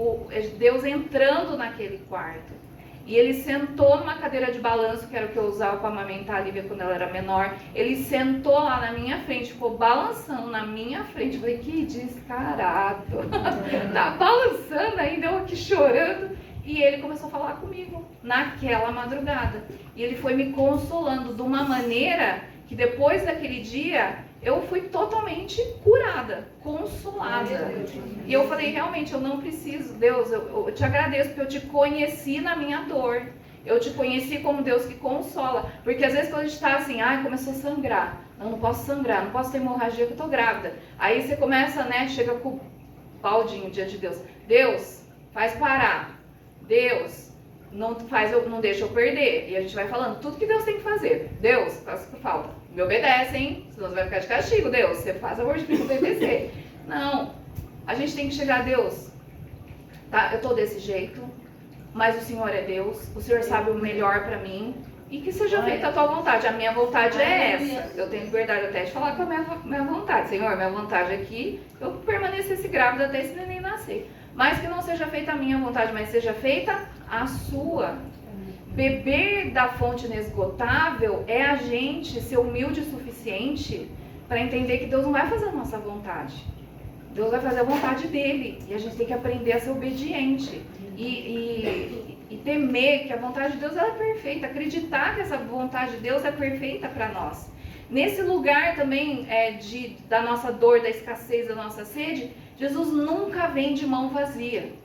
Deus entrando naquele quarto. E ele sentou numa cadeira de balanço, que era o que eu usava para amamentar a Lívia quando ela era menor. Ele sentou lá na minha frente, ficou balançando na minha frente. Eu falei, que descarado. Tá balançando ainda, eu aqui chorando. E ele começou a falar comigo naquela madrugada. E ele foi me consolando de uma maneira que depois daquele dia eu fui totalmente curada, consolada. E eu falei, realmente, eu não preciso. Deus, eu te agradeço porque eu te conheci na minha dor. Eu te conheci como Deus que consola. Porque às vezes quando a gente está assim, começou a sangrar. Não posso sangrar, não posso ter hemorragia que eu tô grávida. Aí você começa, chega com o baldinho diante de Deus. Deus, faz parar. Deus, não deixa eu perder. E a gente vai falando tudo que Deus tem que fazer. Deus, faz o que falta. Me obedece, hein? Senão você vai ficar de castigo, Deus. Você faz a ordem de me obedecer. Não. A gente tem que chegar a Deus. Tá? Eu tô desse jeito, mas o Senhor é Deus. O Senhor sabe o melhor pra mim. E que seja feita a tua vontade. A minha vontade é essa. Eu tenho liberdade até de falar com a minha vontade. Senhor, minha vontade aqui, eu permanecesse grávida até esse neném nascer. Mas que não seja feita a minha vontade, mas seja feita a sua. Beber da fonte inesgotável é a gente ser humilde o suficiente para entender que Deus não vai fazer a nossa vontade. Deus vai fazer a vontade dele. E a gente tem que aprender a ser obediente. E temer que a vontade de Deus ela é perfeita. Acreditar que essa vontade de Deus é perfeita para nós. Nesse lugar também da nossa dor, da escassez, da nossa sede, Jesus nunca vem de mão vazia.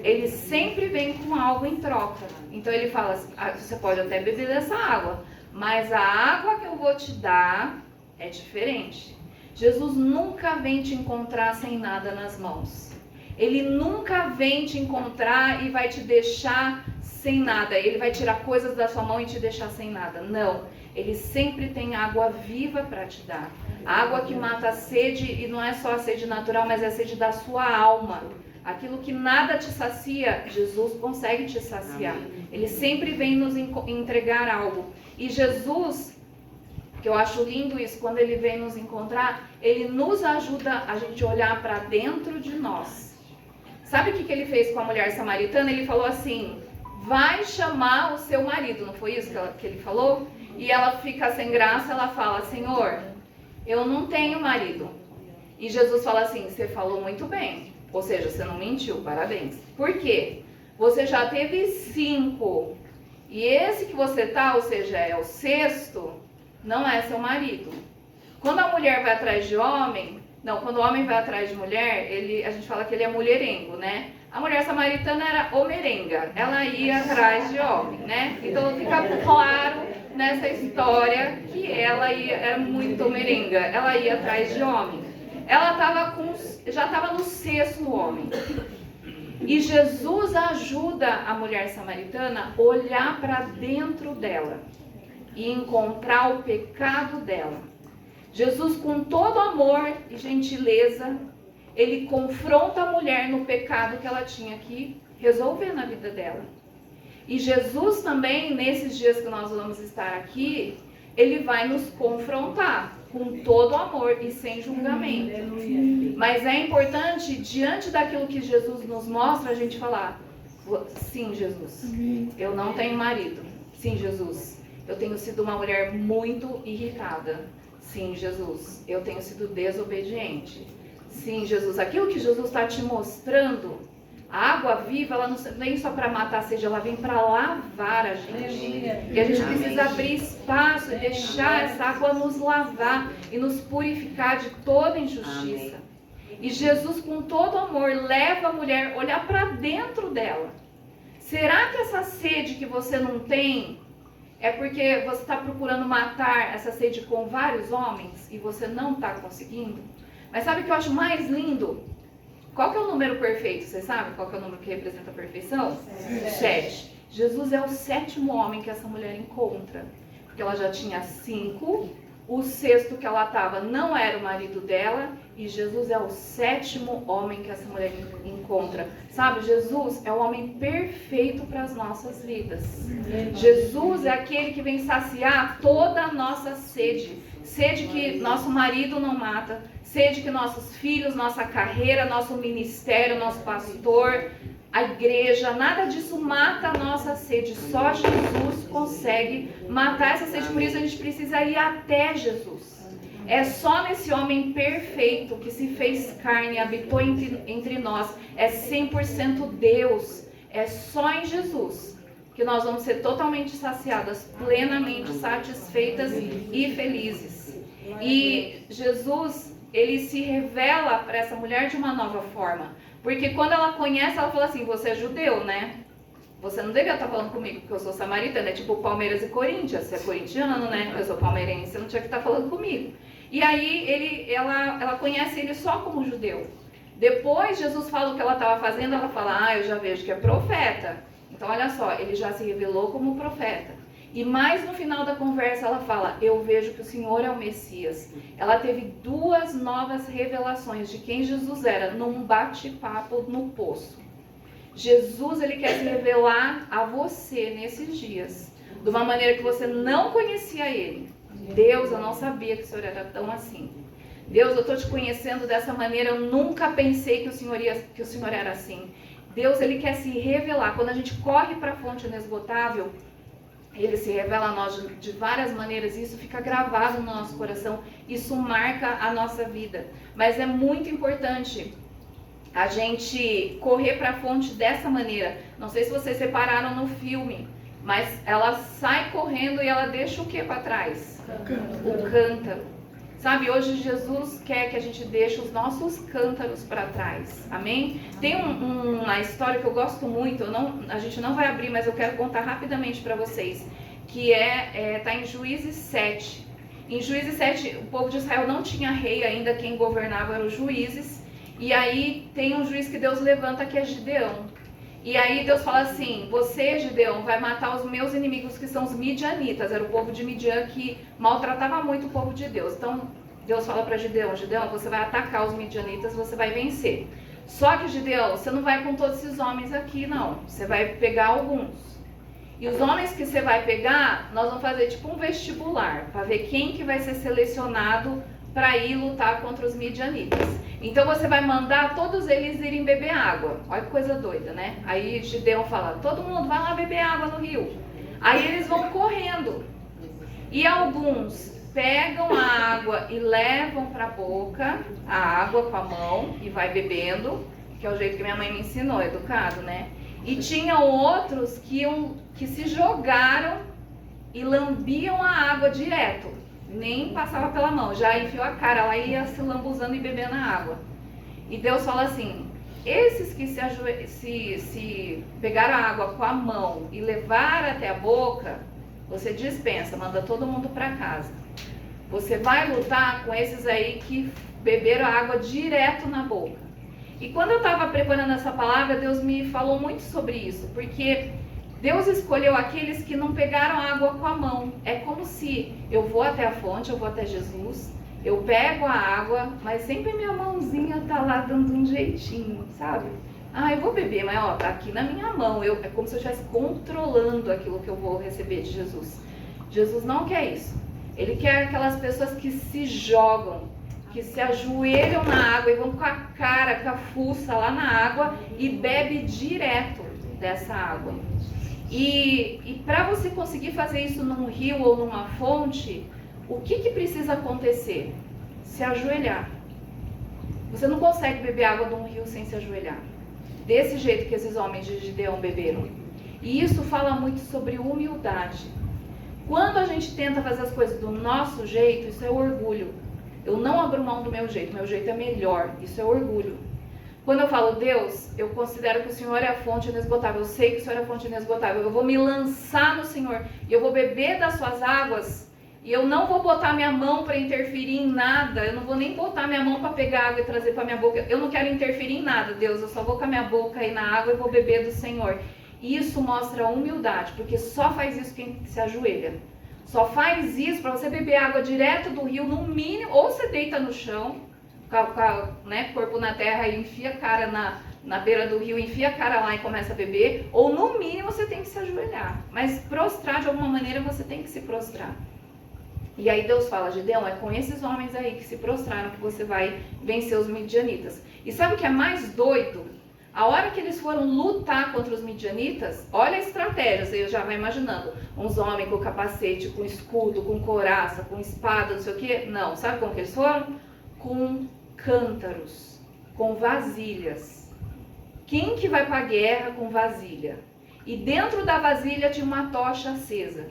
Ele sempre vem com algo em troca. Então ele fala, você pode até beber dessa água, mas a água que eu vou te dar é diferente. Jesus nunca vem te encontrar sem nada nas mãos. Ele nunca vem te encontrar e vai te deixar sem nada. Ele vai tirar coisas da sua mão e te deixar sem nada. Não. Ele sempre tem água viva para te dar. Água que mata a sede, e não é só a sede natural, mas é a sede da sua alma. Aquilo que nada te sacia, Jesus consegue te saciar. Ele sempre vem nos entregar algo. E Jesus, que eu acho lindo isso, quando ele vem nos encontrar, ele nos ajuda a gente olhar para dentro de nós. Sabe o que ele fez com a mulher samaritana? Ele falou assim, vai chamar o seu marido. Não foi isso que ele falou? E ela fica sem graça, ela fala, Senhor, eu não tenho marido. E Jesus fala assim, você falou muito bem. Ou seja, você não mentiu, parabéns. Por quê? Você já teve 5. E esse que você tá, ou seja, é o 6º, não é seu marido. Quando a mulher vai atrás de homem, quando o homem vai atrás de mulher, a gente fala que ele é mulherengo, né? A mulher samaritana era homerenga, ela ia atrás de homem, né? Então fica claro nessa história que ela era muito homerenga, ela ia atrás de homem. Ela já estava no 6º homem. E Jesus ajuda a mulher samaritana a olhar para dentro dela e encontrar o pecado dela. Jesus, com todo amor e gentileza, ele confronta a mulher no pecado que ela tinha que resolver na vida dela. E Jesus também, nesses dias que nós vamos estar aqui, ele vai nos confrontar com todo amor e sem julgamento. Mas é importante, diante daquilo que Jesus nos mostra, a gente falar, sim, Jesus, eu não tenho marido. Sim, Jesus, eu tenho sido uma mulher muito irritada. Sim, Jesus, eu tenho sido desobediente. Sim, Jesus, aquilo que Jesus está te mostrando, a água viva, ela não vem só para matar a sede, ela vem para lavar a gente. E a gente precisa abrir espaço e deixar essa água nos lavar e nos purificar de toda injustiça. E Jesus, com todo amor, leva a mulher a olhar para dentro dela. Será que essa sede que você não tem é porque você está procurando matar essa sede com vários homens e você não está conseguindo? Mas sabe o que eu acho mais lindo? Qual que é o número perfeito? Você sabe qual que é o número que representa a perfeição? 7. Jesus é o 7º homem que essa mulher encontra. Porque ela já tinha 5, o 6º que ela estava não era o marido dela, e Jesus é o 7º homem que essa mulher encontra. Sabe, Jesus é o homem perfeito para as nossas vidas. Jesus é aquele que vem saciar toda a nossa sede. Sede que nosso marido não mata, sede que nossos filhos, nossa carreira, nosso ministério, nosso pastor, a igreja, nada disso mata a nossa sede. Só Jesus consegue matar essa sede. Por isso a gente precisa ir até Jesus. É só nesse homem perfeito que se fez carne e habitou entre nós. É 100% Deus. É só em Jesus que nós vamos ser totalmente saciadas, plenamente satisfeitas e felizes. E Jesus, ele se revela para essa mulher de uma nova forma. Porque quando ela conhece, ela fala assim: você é judeu, né? Você não deveria estar falando comigo porque eu sou samaritana. É tipo Palmeiras e Corinthians. Você é corintiano, né? Eu sou palmeirense, você não tinha que estar falando comigo. E aí ela conhece ele só como judeu. Depois Jesus fala o que ela estava fazendo, ela fala: eu já vejo que é profeta. Então olha só, ele já se revelou como profeta. E mais no final da conversa ela fala: eu vejo que o Senhor é o Messias. Ela teve 2 novas revelações de quem Jesus era num bate-papo no poço. Jesus, ele quer se revelar a você nesses dias, de uma maneira que você não conhecia ele. Deus, eu não sabia que o Senhor era tão assim. Deus, eu estou te conhecendo dessa maneira, eu nunca pensei que o Senhor era assim. Deus, ele quer se revelar. Quando a gente corre para a fonte inesgotável, ele se revela a nós de várias maneiras, e isso fica gravado no nosso coração, isso marca a nossa vida. Mas é muito importante a gente correr para a fonte dessa maneira. Não sei se vocês separaram no filme, mas ela sai correndo e ela deixa o que para trás? O cântaro. Sabe, hoje Jesus quer que a gente deixe os nossos cântaros para trás. Amém? Tem uma história que eu gosto muito, a gente não vai abrir, mas eu quero contar rapidamente para vocês, que tá em Juízes 7. Em Juízes 7, o povo de Israel não tinha rei ainda, quem governava eram os juízes. E aí tem um juiz que Deus levanta, que é Gideão. E aí Deus fala assim: você, Gideão, vai matar os meus inimigos, que são os midianitas. Era o povo de Midian que maltratava muito o povo de Deus. Então Deus fala para Gideão: Gideão, você vai atacar os midianitas, você vai vencer. Só que, Gideão, você não vai com todos esses homens aqui, não. Você vai pegar alguns. E os homens que você vai pegar, nós vamos fazer tipo um vestibular, para ver quem que vai ser selecionado para ir lutar contra os midianitas. Então você vai mandar todos eles irem beber água. Olha que coisa doida, né? Aí Gideão fala: todo mundo vai lá beber água no rio. Aí eles vão correndo. E alguns pegam a água e levam para a boca, a água com a mão, e vai bebendo, que é o jeito que minha mãe me ensinou, educado, né? E tinham outros que se jogaram e lambiam a água direto. Nem passava pela mão, já enfiou a cara lá e ia se lambuzando e bebendo a água. E Deus fala assim: esses que se pegaram a água com a mão e levaram até a boca, você dispensa, manda todo mundo para casa. Você vai lutar com esses aí que beberam a água direto na boca. E quando eu estava preparando essa palavra, Deus me falou muito sobre isso, porque Deus escolheu aqueles que não pegaram água com a mão. É como se eu vou até a fonte, eu vou até Jesus, eu pego a água, mas sempre minha mãozinha tá lá dando um jeitinho, sabe? Eu vou beber, mas ó, tá aqui na minha mão. É como se eu estivesse controlando aquilo que eu vou receber de Jesus. Jesus não quer isso. Ele quer aquelas pessoas que se jogam, que se ajoelham na água e vão com a cara, com a fuça lá na água e bebe direto dessa água. E para você conseguir fazer isso num rio ou numa fonte, o que precisa acontecer? Se ajoelhar. Você não consegue beber água de um rio sem se ajoelhar. Desse jeito que esses homens de Gideão beberam. E isso fala muito sobre humildade. Quando a gente tenta fazer as coisas do nosso jeito, isso é orgulho. Eu não abro mão do meu jeito é melhor. Isso é orgulho. Quando eu falo Deus, eu considero que o Senhor é a fonte inesgotável. Eu sei que o Senhor é a fonte inesgotável. Eu vou me lançar no Senhor e eu vou beber das suas águas. E eu não vou botar minha mão para interferir em nada. Eu não vou nem botar minha mão para pegar água e trazer para minha boca. Eu não quero interferir em nada, Deus. Eu só vou com a minha boca aí na água e vou beber do Senhor. Isso mostra humildade, porque só faz isso quem se ajoelha. Só faz isso para você beber água direto do rio, no mínimo. Ou você deita no chão, né, corpo na terra e enfia a cara na beira do rio, enfia a cara lá e começa a beber. Ou no mínimo você tem que se ajoelhar. Mas prostrar de alguma maneira você tem que se prostrar. E aí Deus fala, Gideão, é com esses homens aí que se prostraram que você vai vencer os midianitas. E sabe o que é mais doido? A hora que eles foram lutar contra os midianitas, olha a estratégia, você já vai imaginando. Uns homens com capacete, com escudo, com couraça, com espada, não sei o quê. Não, sabe como que eles foram? Com cântaros, com vasilhas. Quem que vai para a guerra com vasilha? E dentro da vasilha tinha uma tocha acesa.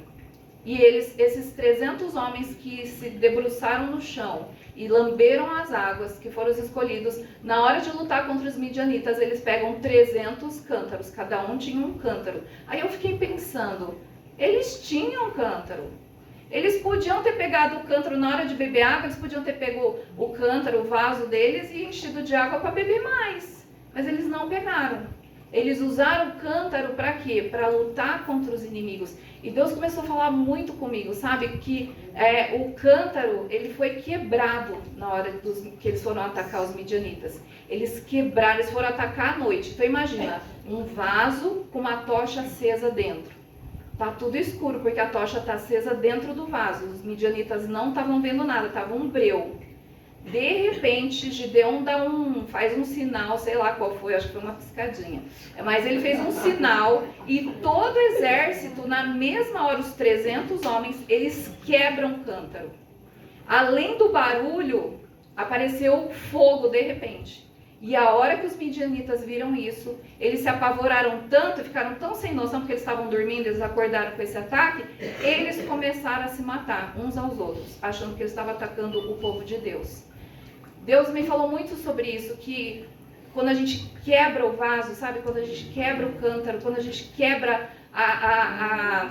E esses 300 homens que se debruçaram no chão e lamberam as águas, que foram os escolhidos, na hora de lutar contra os midianitas, eles pegam 300 cântaros, cada um tinha um cântaro. Aí eu fiquei pensando, eles tinham cântaro. Eles podiam ter pegado o cântaro na hora de beber água, eles podiam ter pego o cântaro, o vaso deles e enchido de água para beber mais. Mas eles não pegaram. Eles usaram o cântaro para quê? Para lutar contra os inimigos. E Deus começou a falar muito comigo, sabe? Que o cântaro, ele foi quebrado na hora que eles foram atacar os midianitas. Eles quebraram, eles foram atacar à noite. Então imagina, um vaso com uma tocha acesa dentro. Tá tudo escuro, porque a tocha está acesa dentro do vaso. Os midianitas não estavam vendo nada, estava um breu. De repente, Gideão faz um sinal, sei lá qual foi, acho que foi uma piscadinha. Mas ele fez um sinal e todo o exército, na mesma hora, os 300 homens, eles quebram o cântaro. Além do barulho, apareceu fogo de repente. E a hora que os midianitas viram isso, eles se apavoraram tanto, ficaram tão sem noção, porque eles estavam dormindo, eles acordaram com esse ataque, eles começaram a se matar uns aos outros, achando que eles estavam atacando o povo de Deus. Deus me falou muito sobre isso, que quando a gente quebra o vaso, sabe? Quando a gente quebra o cântaro, quando a gente quebra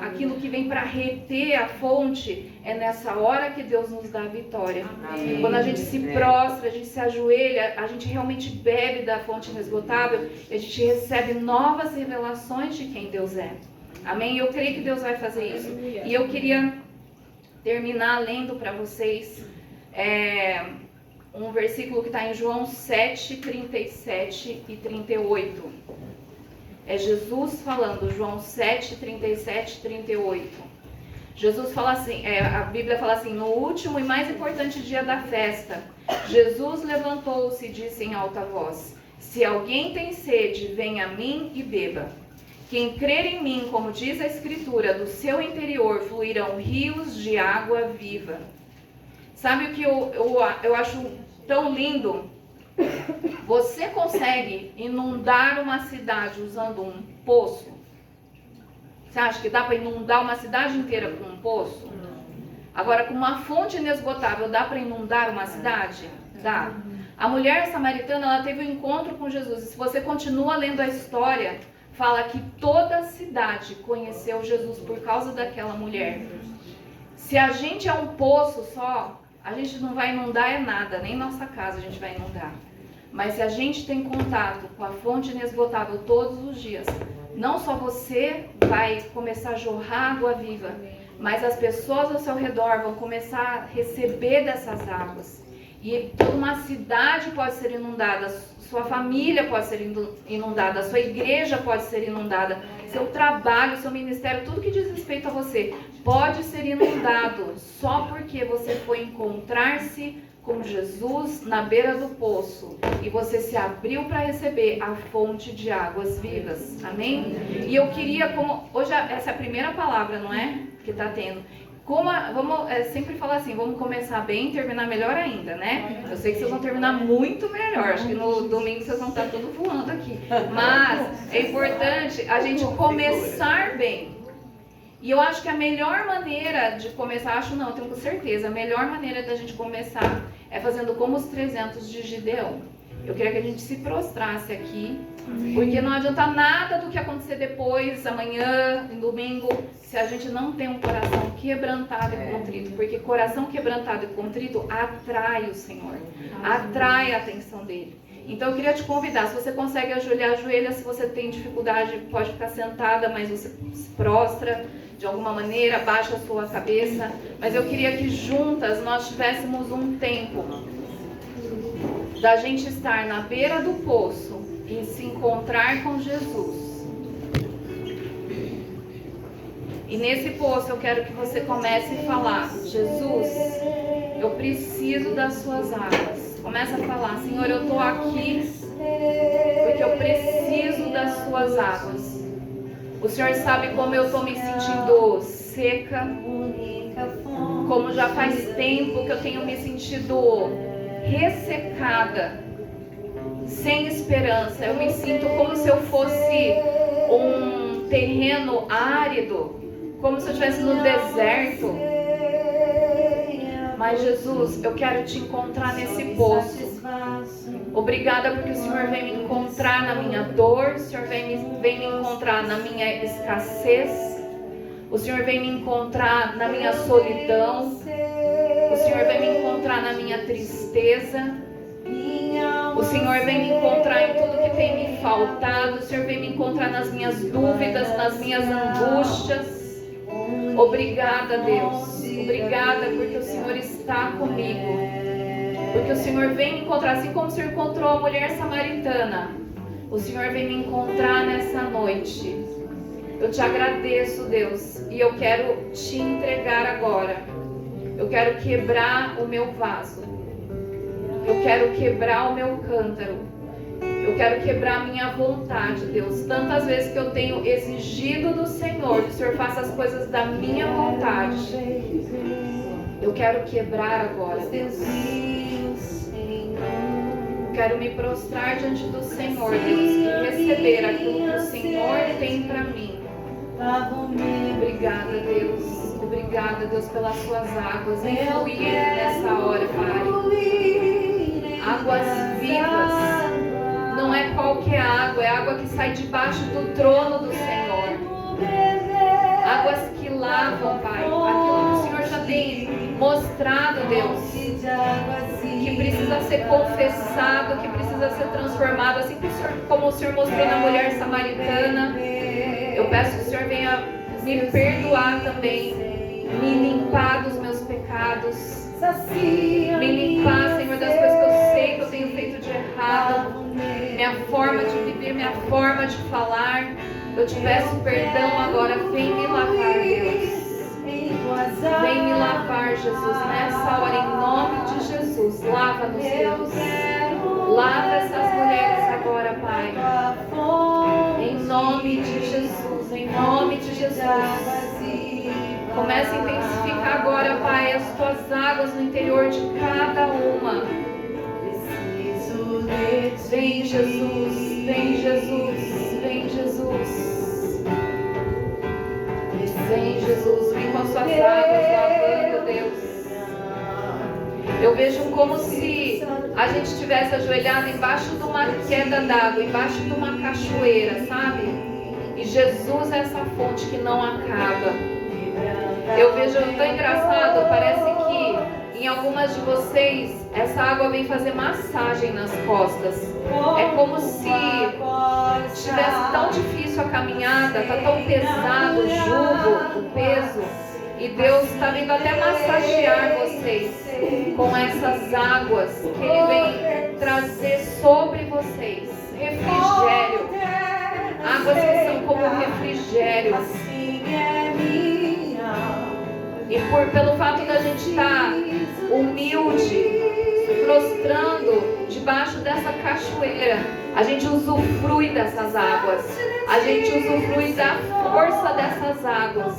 aquilo que vem para reter a fonte, é nessa hora que Deus nos dá a vitória. Amém. Quando a gente se prostra, a gente se ajoelha, a gente realmente bebe da fonte inesgotável, e a gente recebe novas revelações de quem Deus é. Amém? Eu creio que Deus vai fazer isso. E eu queria terminar lendo para vocês um versículo que está em João 7, 37 e 38. É Jesus falando, João 7, 37 e 38. Jesus fala assim, a Bíblia fala assim, no último e mais importante dia da festa, Jesus levantou-se e disse em alta voz, se alguém tem sede, venha a mim e beba. Quem crer em mim, como diz a Escritura, do seu interior fluirão rios de água viva. Sabe o que eu acho tão lindo? Você consegue inundar uma cidade usando um poço? Você acha que dá para inundar uma cidade inteira com um poço? Agora, com uma fonte inesgotável, dá para inundar uma cidade? Dá. A mulher samaritana, ela teve um encontro com Jesus. E se você continua lendo a história, fala que toda a cidade conheceu Jesus por causa daquela mulher. Se a gente é um poço só, a gente não vai inundar nada, nem nossa casa a gente vai inundar. Mas se a gente tem contato com a fonte inesgotável todos os dias, não só você vai começar a jorrar água viva, mas as pessoas ao seu redor vão começar a receber dessas águas. E toda uma cidade pode ser inundada, sua família pode ser inundada, sua igreja pode ser inundada, seu trabalho, seu ministério, tudo que diz respeito a você pode ser inundado só porque você foi encontrar-se com Jesus na beira do poço e você se abriu para receber a fonte de águas vivas. Amém? E eu queria, como hoje essa é a primeira palavra, não é? Que está tendo. Vamos sempre falar assim, vamos começar bem e terminar melhor ainda, né? Eu sei que vocês vão terminar muito melhor, acho que no domingo vocês vão estar tudo voando aqui. Mas é importante a gente começar bem. E eu acho que a melhor maneira de começar, eu tenho certeza, a melhor maneira da gente começar é fazendo como os 300 de Gideão. Eu queria que a gente se prostrasse aqui, porque não adianta nada do que acontecer depois, amanhã, no domingo, se a gente não tem um coração quebrantado e contrito. Porque coração quebrantado e contrito atrai o Senhor, atrai a atenção dele. Então eu queria te convidar, se você consegue ajoelhar, ajoelha. Se você tem dificuldade, pode ficar sentada, mas você se prostra de alguma maneira, baixa a sua cabeça. Mas eu queria que juntas nós tivéssemos um tempo da gente estar na beira do poço e se encontrar com Jesus. E nesse poço eu quero que você comece a falar: Jesus, eu preciso das suas águas. Começa a falar: Senhor, eu estou aqui porque eu preciso das suas águas. O Senhor sabe como eu estou me sentindo seca, como já faz tempo que eu tenho me sentido ressecada, sem esperança. Eu me sinto como se eu fosse um terreno árido, como se eu estivesse no deserto. Mas Jesus, eu quero te encontrar nesse poço. Obrigada porque o Senhor vem me encontrar na minha dor, o Senhor vem me encontrar na minha escassez, o Senhor vem me encontrar na minha solidão, o Senhor vem me encontrar na minha tristeza, o Senhor vem me encontrar em tudo que tem me faltado, o Senhor vem me encontrar nas minhas dúvidas, nas minhas angústias. Obrigada, Deus, obrigada porque o Senhor está comigo, porque o Senhor vem me encontrar, assim como o Senhor encontrou a mulher samaritana. O Senhor vem me encontrar nessa noite. Eu te agradeço, Deus, e eu quero te entregar agora. Eu quero quebrar o meu vaso. Eu quero quebrar o meu cântaro. Eu quero quebrar a minha vontade, Deus. Tantas vezes que eu tenho exigido do Senhor que o Senhor faça as coisas da minha vontade. Eu quero quebrar agora, Deus. Quero me prostrar diante do Senhor, Deus, e receber aquilo que o Senhor tem para mim. Obrigada, Deus. Obrigada, Deus, pelas suas águas. Vem fluir nessa hora, Pai. Águas vivas. Não é qualquer água, é água que sai debaixo do trono do Senhor. Águas que lavam, Pai. Aquilo que o Senhor já tem mostrado, Deus, que precisa ser confessado, que precisa ser transformado, assim como o Senhor mostrou na mulher samaritana. Eu peço que o Senhor venha me perdoar também, me limpar dos meus pecados, me limpar, Senhor, das coisas que eu sei que eu tenho feito de errado, minha forma de viver, minha forma de falar. Eu te peço perdão agora, vem me lavar, Deus. Vem me lavar, Jesus, nessa hora, em nome de Jesus. Lava-nos, Deus. Lava essas mulheres agora, Pai. Em nome de Jesus, em nome de Jesus. Comece a intensificar agora, Pai, as tuas águas no interior de cada uma. Vem, Jesus, vem, Jesus, vem, Jesus. Vem, Jesus, vem com as suas águas lavando, Deus. Eu vejo como se a gente estivesse ajoelhado embaixo de uma queda d'água, embaixo de uma cachoeira, sabe? E Jesus é essa fonte que não acaba. Eu vejo tão engraçado, parece que em algumas de vocês essa água vem fazer massagem nas costas. É como se estivesse tão difícil a caminhada, está tão pesado o jugo, o peso, e Deus está vindo até massagear vocês com essas águas que Ele vem trazer sobre vocês. Refrigério, águas que são como refrigério. E pelo fato da gente estar humilde, prostrando debaixo dessa cachoeira, a gente usufrui dessas águas, a gente usufrui da força dessas águas.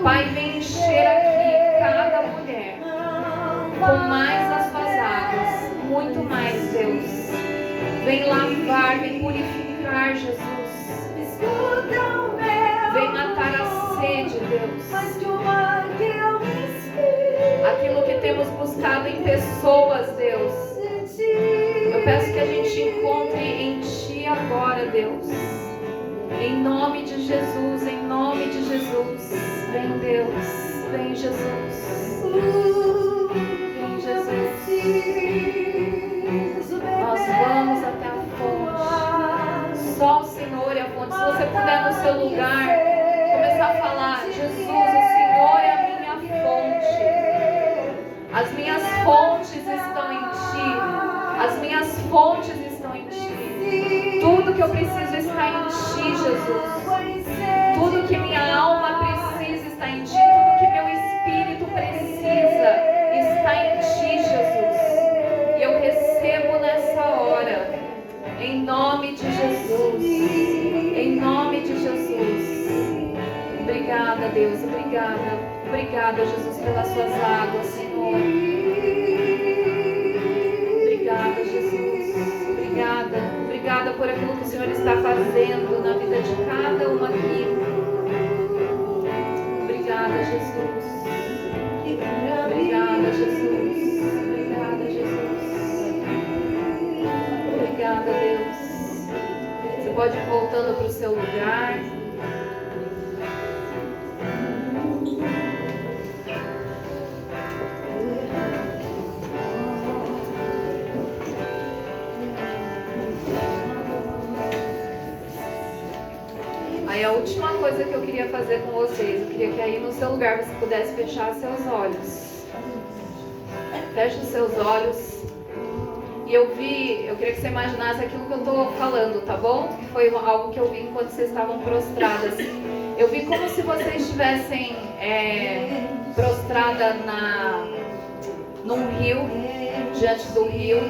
Pai, vem encher aqui cada mulher com mais as suas águas, muito mais, Deus. Vem lavar, vem purificar, Jesus. Vem matar a sede, Deus. Aquilo que temos buscado em pessoas, Deus. Eu peço que a gente encontre em Ti agora, Deus. Em nome de Jesus, em nome de Jesus. Vem, Deus. Vem, Jesus. Vem, Jesus. Nós vamos até a fonte. Só o Senhor é a fonte. Se você puder no seu lugar, começar a falar: Jesus, o Senhor é a minha fonte. As minhas fontes estão em Ti. As minhas fontes estão em Ti. Tudo que eu preciso está em Ti, Jesus. Tudo que minha alma precisa está em Ti. Tudo que meu espírito precisa está em Ti, Jesus. E eu recebo nessa hora, em nome de Jesus. Em nome de Jesus. Obrigada, Deus. Obrigada. Obrigada, Jesus, pelas Suas águas, Senhor. Obrigada, Jesus. Obrigada. Obrigada por aquilo que o Senhor está fazendo na vida de cada uma aqui. Obrigada, Jesus. Obrigada, Jesus. Obrigada, Jesus. Obrigada, Deus. Você pode ir voltando para o seu lugar. Aí a última coisa que eu queria fazer com vocês, eu queria que aí no seu lugar você pudesse fechar seus olhos. Feche os seus olhos. E eu queria que você imaginasse aquilo que eu estou falando, tá bom? Foi algo que eu vi enquanto vocês estavam prostradas. Eu vi como se vocês estivessem prostrada num rio, diante do rio.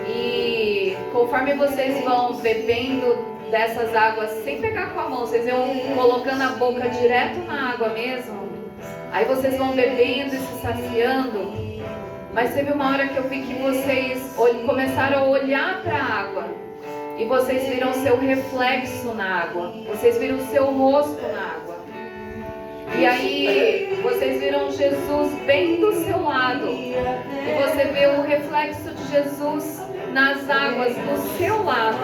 E conforme vocês vão bebendo dessas águas, sem pegar com a mão, vocês vão colocando a boca direto na água mesmo. Aí vocês vão bebendo e se saciando. Mas teve uma hora que eu vi que vocês começaram a olhar para a água. E vocês viram seu reflexo na água. Vocês viram seu rosto na água. E aí vocês viram Jesus bem do seu lado. E você vê o reflexo de Jesus nas águas do seu lado.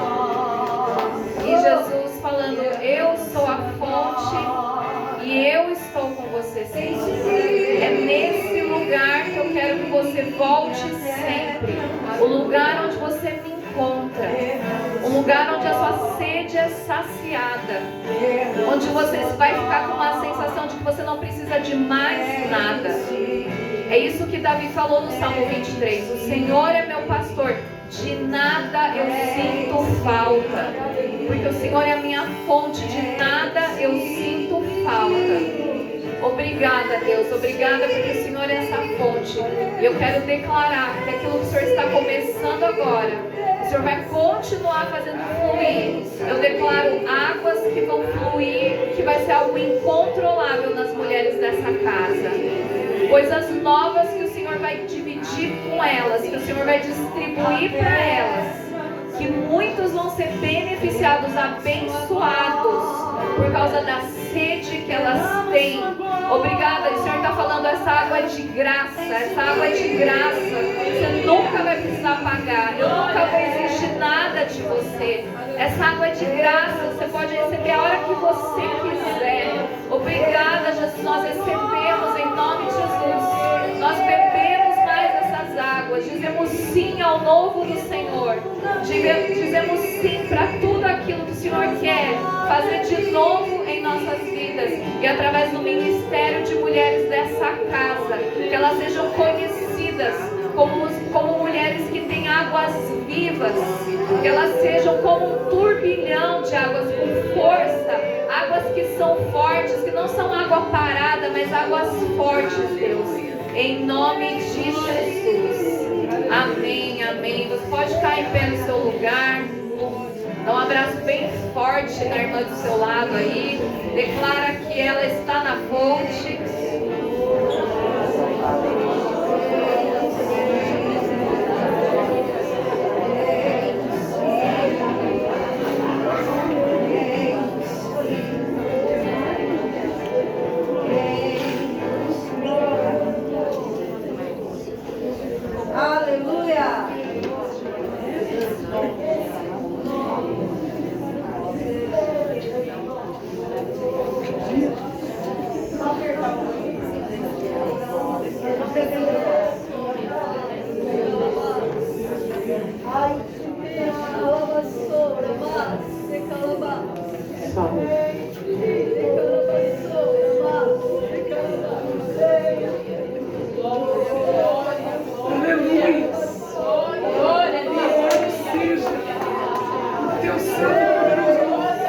E Jesus falando: eu sou a fonte e eu estou com você sempre. É nesse lugar que eu quero que você volte sempre. O lugar onde você me encontra. Um lugar onde a sua sede é saciada. Onde você vai ficar com uma sensação de que você não precisa de mais nada. É isso que Davi falou no Salmo 23. O Senhor é meu pastor. De nada eu sinto falta. Porque o Senhor é a minha fonte. De nada eu sinto falta. Obrigada, Deus. Obrigada porque o Senhor é essa fonte. E eu quero declarar que aquilo que o Senhor está começando agora, o Senhor vai continuar fazendo fluir. Eu declaro águas que vão fluir, que vai ser algo incontrolável nas mulheres dessa casa. Coisas novas que o Senhor vai dividir com elas, que o Senhor vai distribuir para elas. Que muitos vão ser beneficiados, abençoados, por causa da sede que elas têm. Obrigada, o Senhor está falando, essa água é de graça, essa água é de graça. Você nunca vai precisar pagar, eu nunca vou exigir nada de você. Essa água é de graça, você pode receber a hora que você quiser. Obrigada, Jesus, nós recebemos em nome de Jesus. Nós bebemos mais essas águas, dizemos sim ao novo do Senhor. Dizemos sim para tudo aquilo que o Senhor quer fazer de novo em nossas vidas. E através do ministério de mulheres dessa casa, que elas sejam conhecidas como mulheres que têm águas vivas. Que elas sejam como um turbilhão de águas com força. Águas que são fortes, que não são água parada, mas águas fortes, Deus. Em nome de Jesus. Amém, amém. Você pode ficar em pé no seu lugar. Dá um abraço bem forte na irmã do seu lado aí. Declara que ela está na fonte. Aleluia. Louvado seja o teu santo e poderoso nome.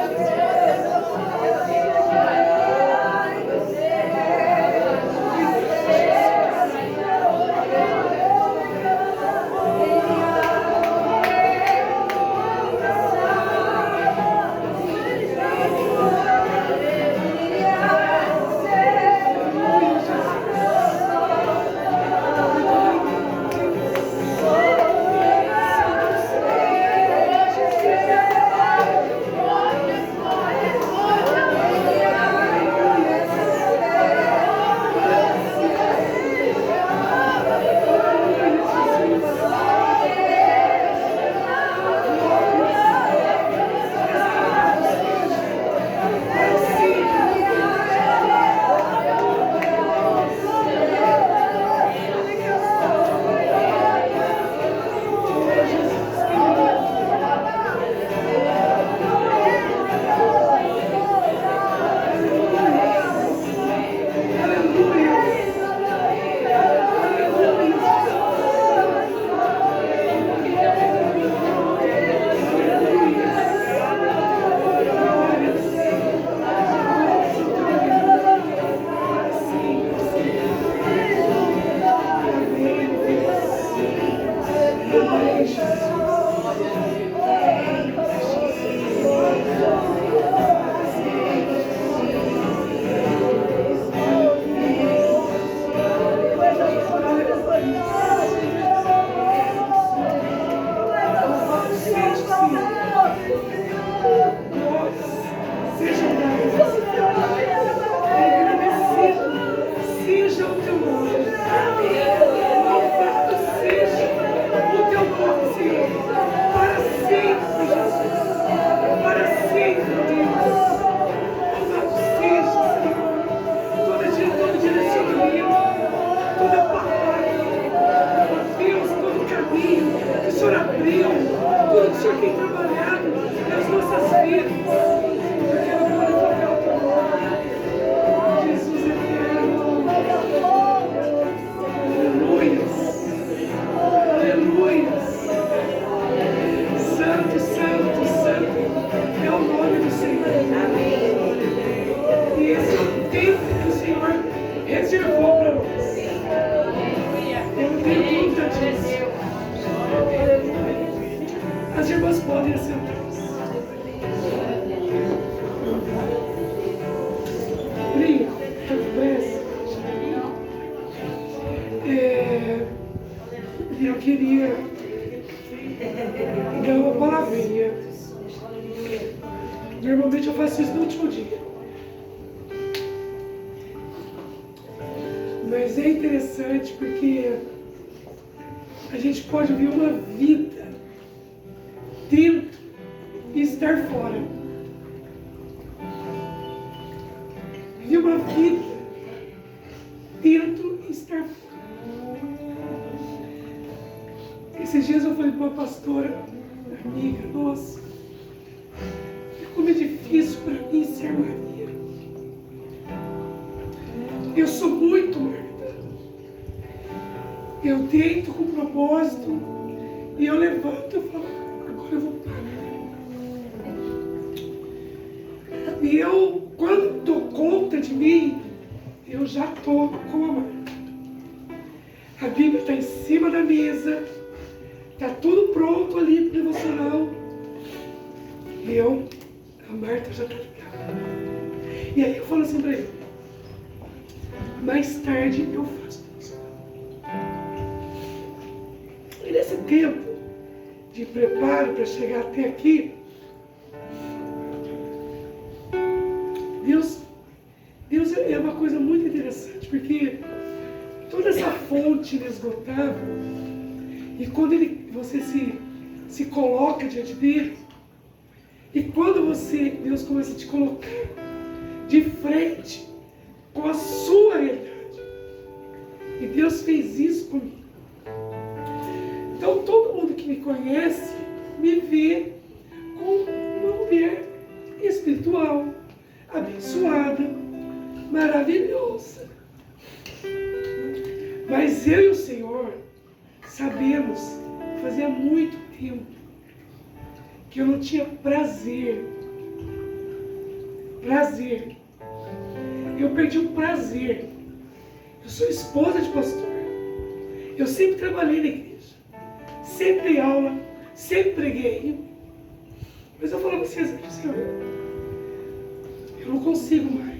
As irmãs podem assentar-se. Brinca, eu queria dar uma palavrinha. Normalmente eu faço isso no último dia. Mas é interessante porque a gente pode ver uma vida dentro e estar fora. Viver uma vida dentro e estar fora. Esses dias eu falei para uma pastora, amiga nossa, como é difícil para mim ser marinheiro. Eu sou muito Marta. Eu deito com propósito e eu levanto e falo, agora eu vou parar. E eu, quando dou conta de mim, eu já estou com a Marta. A Bíblia está em cima da mesa, está tudo pronto ali para o devocional. E a Marta já está ligada. E aí eu falo assim para ele, mais tarde eu faço devocional. E nesse tempo de preparo para chegar até aqui, Deus é uma coisa muito interessante, porque toda essa fonte inesgotável, e quando você se coloca diante dele, e quando Deus começa a te colocar de frente com a sua realidade, e Deus fez isso comigo. Então todo mundo que me conhece me vê com uma espiritual, abençoada, maravilhosa. Mas eu e o Senhor sabemos, fazia muito tempo, que eu não tinha prazer. Eu perdi o prazer. Eu sou esposa de pastor. Eu sempre trabalhei na igreja. Sempre dei aula. Sempre preguei. Mas eu falava assim, Senhor, eu não consigo mais.